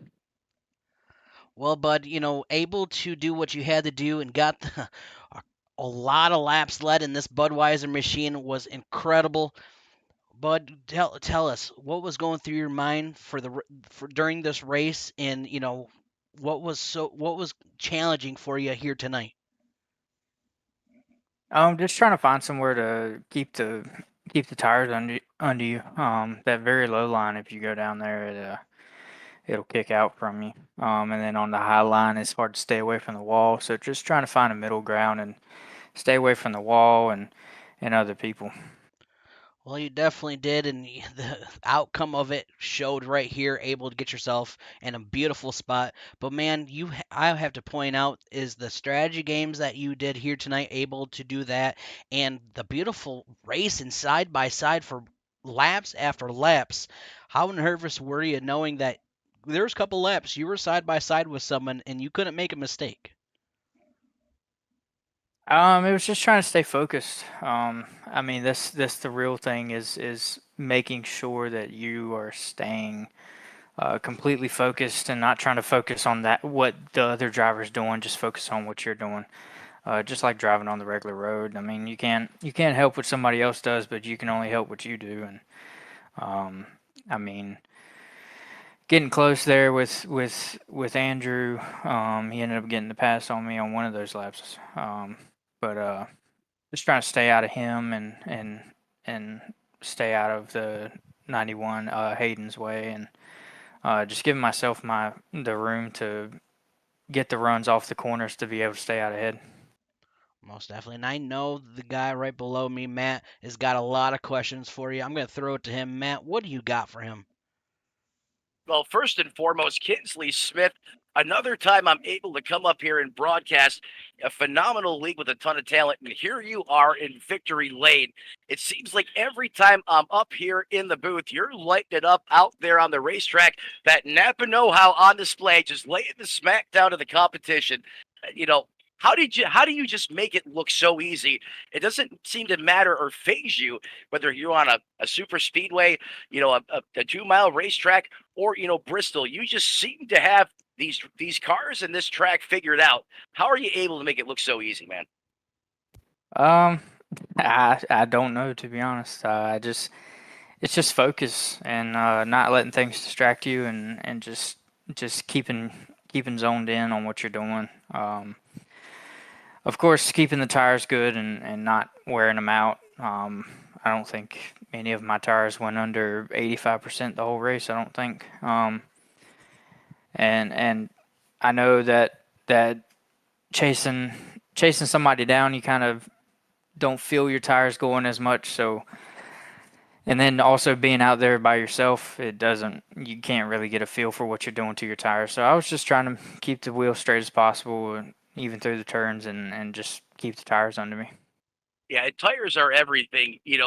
[SPEAKER 8] Well, bud, able to do what you had to do and got a lot of laps led in this Budweiser machine was incredible. Bud, tell us what was going through your mind for during this race, and what was challenging for you here tonight.
[SPEAKER 12] Just trying to find somewhere to keep the tires under you. That very low line, if you go down there, it'll kick out from you. And then on the high line, it's hard to stay away from the wall. So just trying to find a middle ground and stay away from the wall and other people.
[SPEAKER 8] Well, you definitely did, and the outcome of it showed right here, able to get yourself in a beautiful spot. But man, I have to point out is the strategy games that you did here tonight, able to do that, and the beautiful race and side by side for laps after laps. How nervous were you knowing that there was a couple laps you were side by side with someone and you couldn't make a mistake?
[SPEAKER 12] It was just trying to stay focused. I mean, that's the real thing is making sure that you are staying completely focused and not trying to focus on what the other driver's doing. Just focus on what you're doing. Just like driving on the regular road. I mean, you can't help what somebody else does, but you can only help what you do. And I mean, getting close there with Andrew. He ended up getting the pass on me on one of those laps. But just trying to stay out of him and stay out of the 91 Hayden's way, and just giving myself the room to get the runs off the corners to be able to stay out ahead.
[SPEAKER 8] Most definitely. And I know the guy right below me, Matt, has got a lot of questions for you. I'm going to throw it to him. Matt, what do you got for him?
[SPEAKER 10] Well, first and foremost, Kinsley Smith, another time I'm able to come up here and broadcast a phenomenal league with a ton of talent. And here you are in victory lane. It seems like every time I'm up here in the booth, you're lighting it up out there on the racetrack. That Napa know-how on display, just laying the smack down to the competition. How do you just make it look so easy? It doesn't seem to matter or phase you whether you're on a super speedway, a 2-mile racetrack, or Bristol. You just seem to have these cars and this track figured out. How are you able to make it look so easy, man?
[SPEAKER 12] I don't know, to be honest. It's just focus and not letting things distract you, and just keeping zoned in on what you're doing. Of course, keeping the tires good and not wearing them out. I don't think any of my tires went under 85% the whole race. I don't think. And I know that chasing somebody down, you kind of don't feel your tires going as much. So, and then also being out there by yourself, you can't really get a feel for what you're doing to your tires. So I was just trying to keep the wheel straight as possible, even through the turns, and just keep the tires under me.
[SPEAKER 10] Yeah, and tires are everything, in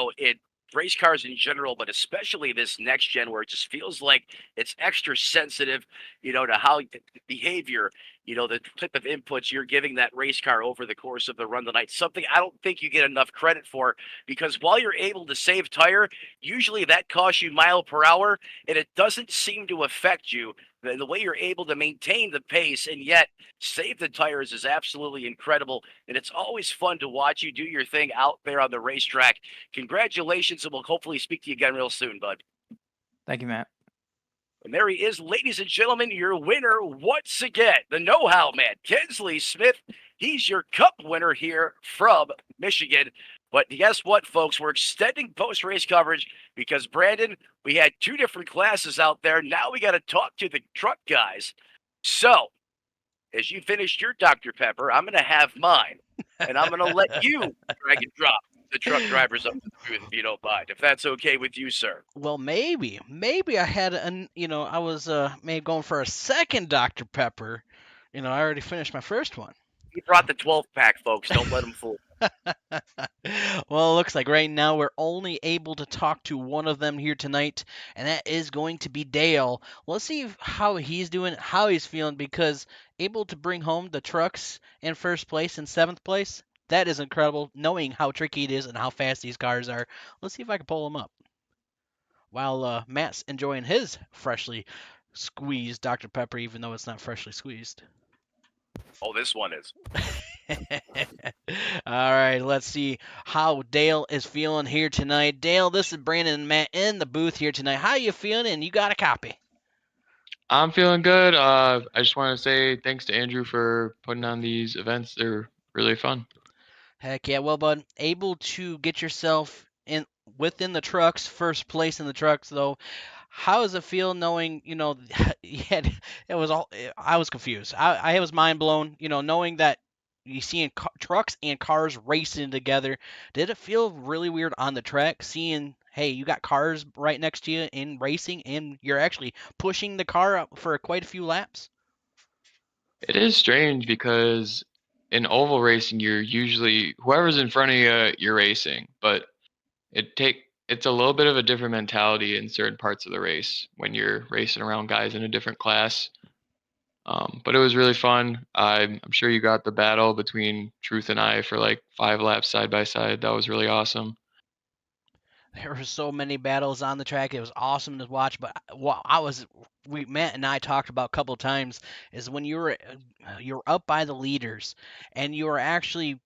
[SPEAKER 10] race cars in general, but especially this next gen where it just feels like it's extra sensitive, to how behavior, the type of inputs you're giving that race car over the course of the run tonight. Something I don't think you get enough credit for, because while you're able to save tire, usually that costs you mile per hour, and it doesn't seem to affect you. The way you're able to maintain the pace and yet save the tires is absolutely incredible. And it's always fun to watch you do your thing out there on the racetrack. Congratulations, and we'll hopefully speak to you again real soon, bud.
[SPEAKER 12] Thank you, Matt.
[SPEAKER 10] And there he is, ladies and gentlemen, your winner once again, the know-how man, Kinsley Smith. He's your cup winner here from Michigan. But guess what, folks? We're extending post-race coverage because, Brandon, we had 2 different classes out there. Now we got to talk to the truck guys. So, as you finished your Dr. Pepper, I'm going to have mine. And I'm going to let you drag and drop the truck drivers up to the booth, if you don't mind. If that's okay with you, sir.
[SPEAKER 8] Well, maybe I had I was maybe going for a second Dr. Pepper. I already finished my first one.
[SPEAKER 10] He brought the 12-pack, folks. Don't let him fool.
[SPEAKER 8] Well, it looks like right now we're only able to talk to one of them here tonight, and that is going to be Dale. Let's see how he's doing, how he's feeling, because able to bring home the trucks in first place and 7th place, that is incredible, knowing how tricky it is and how fast these cars are. Let's see if I can pull them up. While Matt's enjoying his freshly squeezed Dr. Pepper, even though it's not freshly squeezed.
[SPEAKER 10] Oh, this one is.
[SPEAKER 8] All right, let's see how Dale is feeling here tonight. Dale, this is Brandon and Matt in the booth here tonight. How you feeling? And you got a copy.
[SPEAKER 13] I'm feeling good. I just want to say thanks to Andrew for putting on these events. They're really fun.
[SPEAKER 8] Heck yeah. Well, bud, able to get yourself within the trucks, first place in the trucks, though. How does it feel knowing, it was all, I was confused. I was mind blown, knowing that you seeing trucks and cars racing together. Did it feel really weird on the track seeing, hey, you got cars right next to you in racing and you're actually pushing the car up for quite a few laps?
[SPEAKER 13] It is strange because in oval racing, you're usually whoever's in front of you, you're racing, but it's a little bit of a different mentality in certain parts of the race when you're racing around guys in a different class. But it was really fun. I'm sure you got the battle between Truth and I for like 5 laps side by side. That was really awesome.
[SPEAKER 8] There were so many battles on the track. It was awesome to watch. But what Matt and I talked about a couple of times is when you're up by the leaders and you were actually,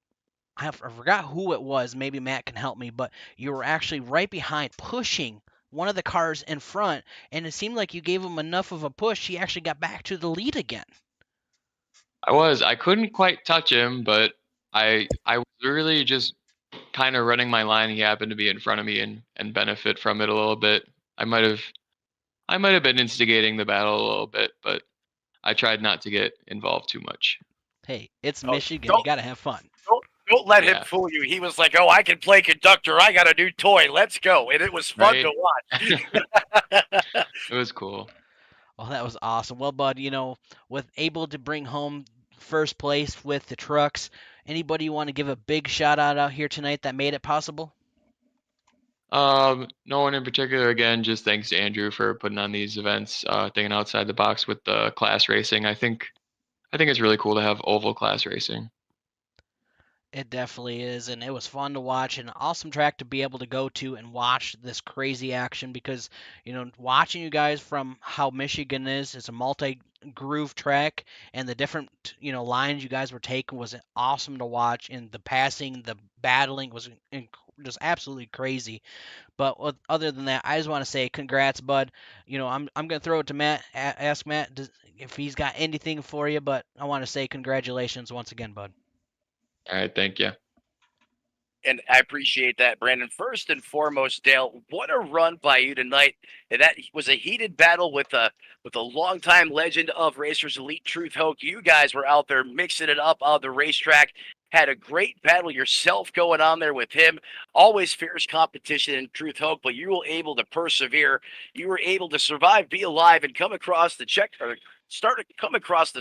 [SPEAKER 8] I forgot who it was. Maybe Matt can help me, but you were actually right behind pushing one of the cars in front, and it seemed like you gave him enough of a push. He actually got back to the lead again.
[SPEAKER 13] I couldn't quite touch him, but I was really just kind of running my line. He happened to be in front of me and benefit from it a little bit. I might have been instigating the battle a little bit, but I tried not to get involved too much.
[SPEAKER 8] Hey, it's Michigan. You got to have fun.
[SPEAKER 10] Don't let him fool you. He was like, "Oh, I can play conductor. I got a new toy. Let's go." And it was fun to watch.
[SPEAKER 13] It was cool.
[SPEAKER 8] Well, that was awesome. Well, Bud, with able to bring home first place with the trucks, anybody you want to give a big shout out here tonight that made it possible?
[SPEAKER 13] No one in particular. Again, just thanks to Andrew for putting on these events, thinking outside the box with the class racing. I think it's really cool to have oval class racing.
[SPEAKER 8] It definitely is, and it was fun to watch, and an awesome track to be able to go to and watch this crazy action because, watching you guys from how Michigan is, it's a multi-groove track, and the different, lines you guys were taking was awesome to watch, and the passing, the battling was just absolutely crazy. But other than that, I just want to say congrats, Bud. I'm going to throw it to Matt, ask Matt if he's got anything for you, but I want to say congratulations once again, Bud.
[SPEAKER 13] All right, thank you.
[SPEAKER 10] And I appreciate that, Brandon. First and foremost, Dale, what a run by you tonight. And that was a heated battle with a longtime legend of Racers Elite, Truth Hoke. You guys were out there mixing it up on the racetrack. Had a great battle yourself going on there with him. Always fierce competition in Truth Hoke, but you were able to persevere. You were able to survive, be alive, and come across the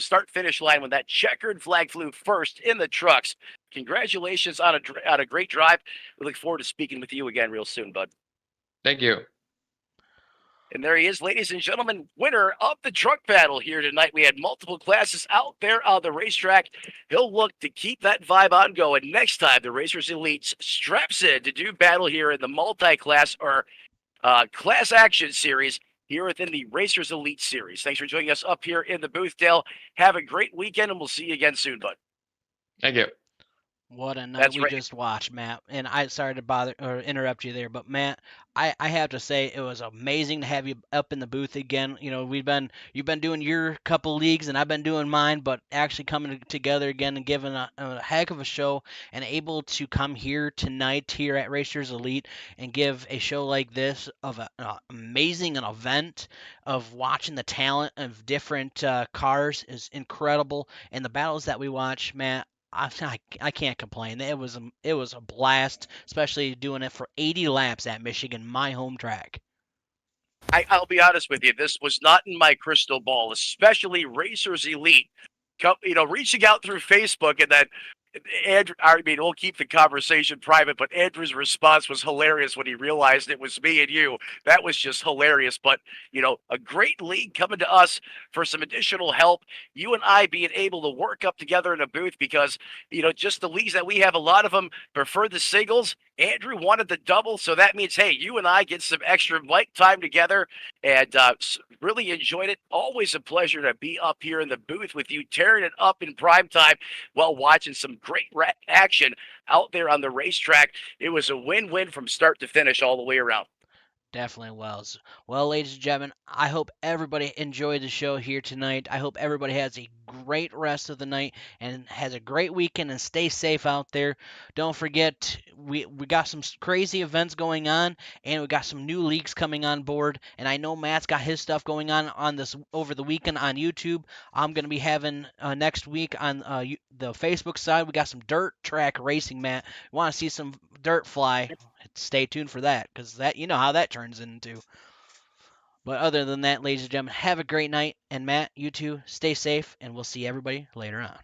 [SPEAKER 10] start-finish line when that checkered flag flew first in the trucks. Congratulations on a great drive. We look forward to speaking with you again real soon, bud.
[SPEAKER 13] Thank you.
[SPEAKER 10] And there he is, ladies and gentlemen, winner of the truck battle here tonight. We had multiple classes out there on the racetrack. He'll look to keep that vibe on going next time the Racers Elites straps in to do battle here in the multi-class or class action series here within the Racers Elite series. Thanks for joining us up here in the booth, Dale. Have a great weekend, and we'll see you again soon, bud.
[SPEAKER 13] Thank you.
[SPEAKER 8] What a night we just watched, Matt. And I sorry to bother or interrupt you there, but Matt, I have to say it was amazing to have you up in the booth again. You've been doing your couple leagues and I've been doing mine, but actually coming together again and giving a heck of a show and able to come here tonight here at Racers Elite and give a show like this of an amazing an event of watching the talent of different cars is incredible, and the battles that we watch, Matt. I can't complain. It was a blast, especially doing it for 80 laps at Michigan, my home track.
[SPEAKER 10] I'll be honest with you. This was not in my crystal ball, especially Racers Elite. Reaching out through Facebook and then Andrew, we'll keep the conversation private, but Andrew's response was hilarious when he realized it was me and you. That was just hilarious. But, a great league coming to us for some additional help. You and I being able to work up together in a booth because, just the leagues that we have, a lot of them prefer the singles. Andrew wanted the double, so that means, hey, you and I get some extra mic time together and really enjoyed it. Always a pleasure to be up here in the booth with you, tearing it up in prime time while watching some great action out there on the racetrack. It was a win-win from start to finish all the way around.
[SPEAKER 8] Definitely was. Well, ladies and gentlemen, I hope everybody enjoyed the show here tonight. I hope everybody has a great rest of the night and has a great weekend and stay safe out there. Don't forget, we got some crazy events going on and we got some new leagues coming on board. And I know Matt's got his stuff going on this over the weekend on YouTube. I'm going to be having next week on the Facebook side. We got some dirt track racing, Matt. You want to see some dirt fly? Stay tuned for that because how that turns into. But other than that, ladies and gentlemen, have a great night. And Matt, you too, stay safe, and we'll see everybody later on.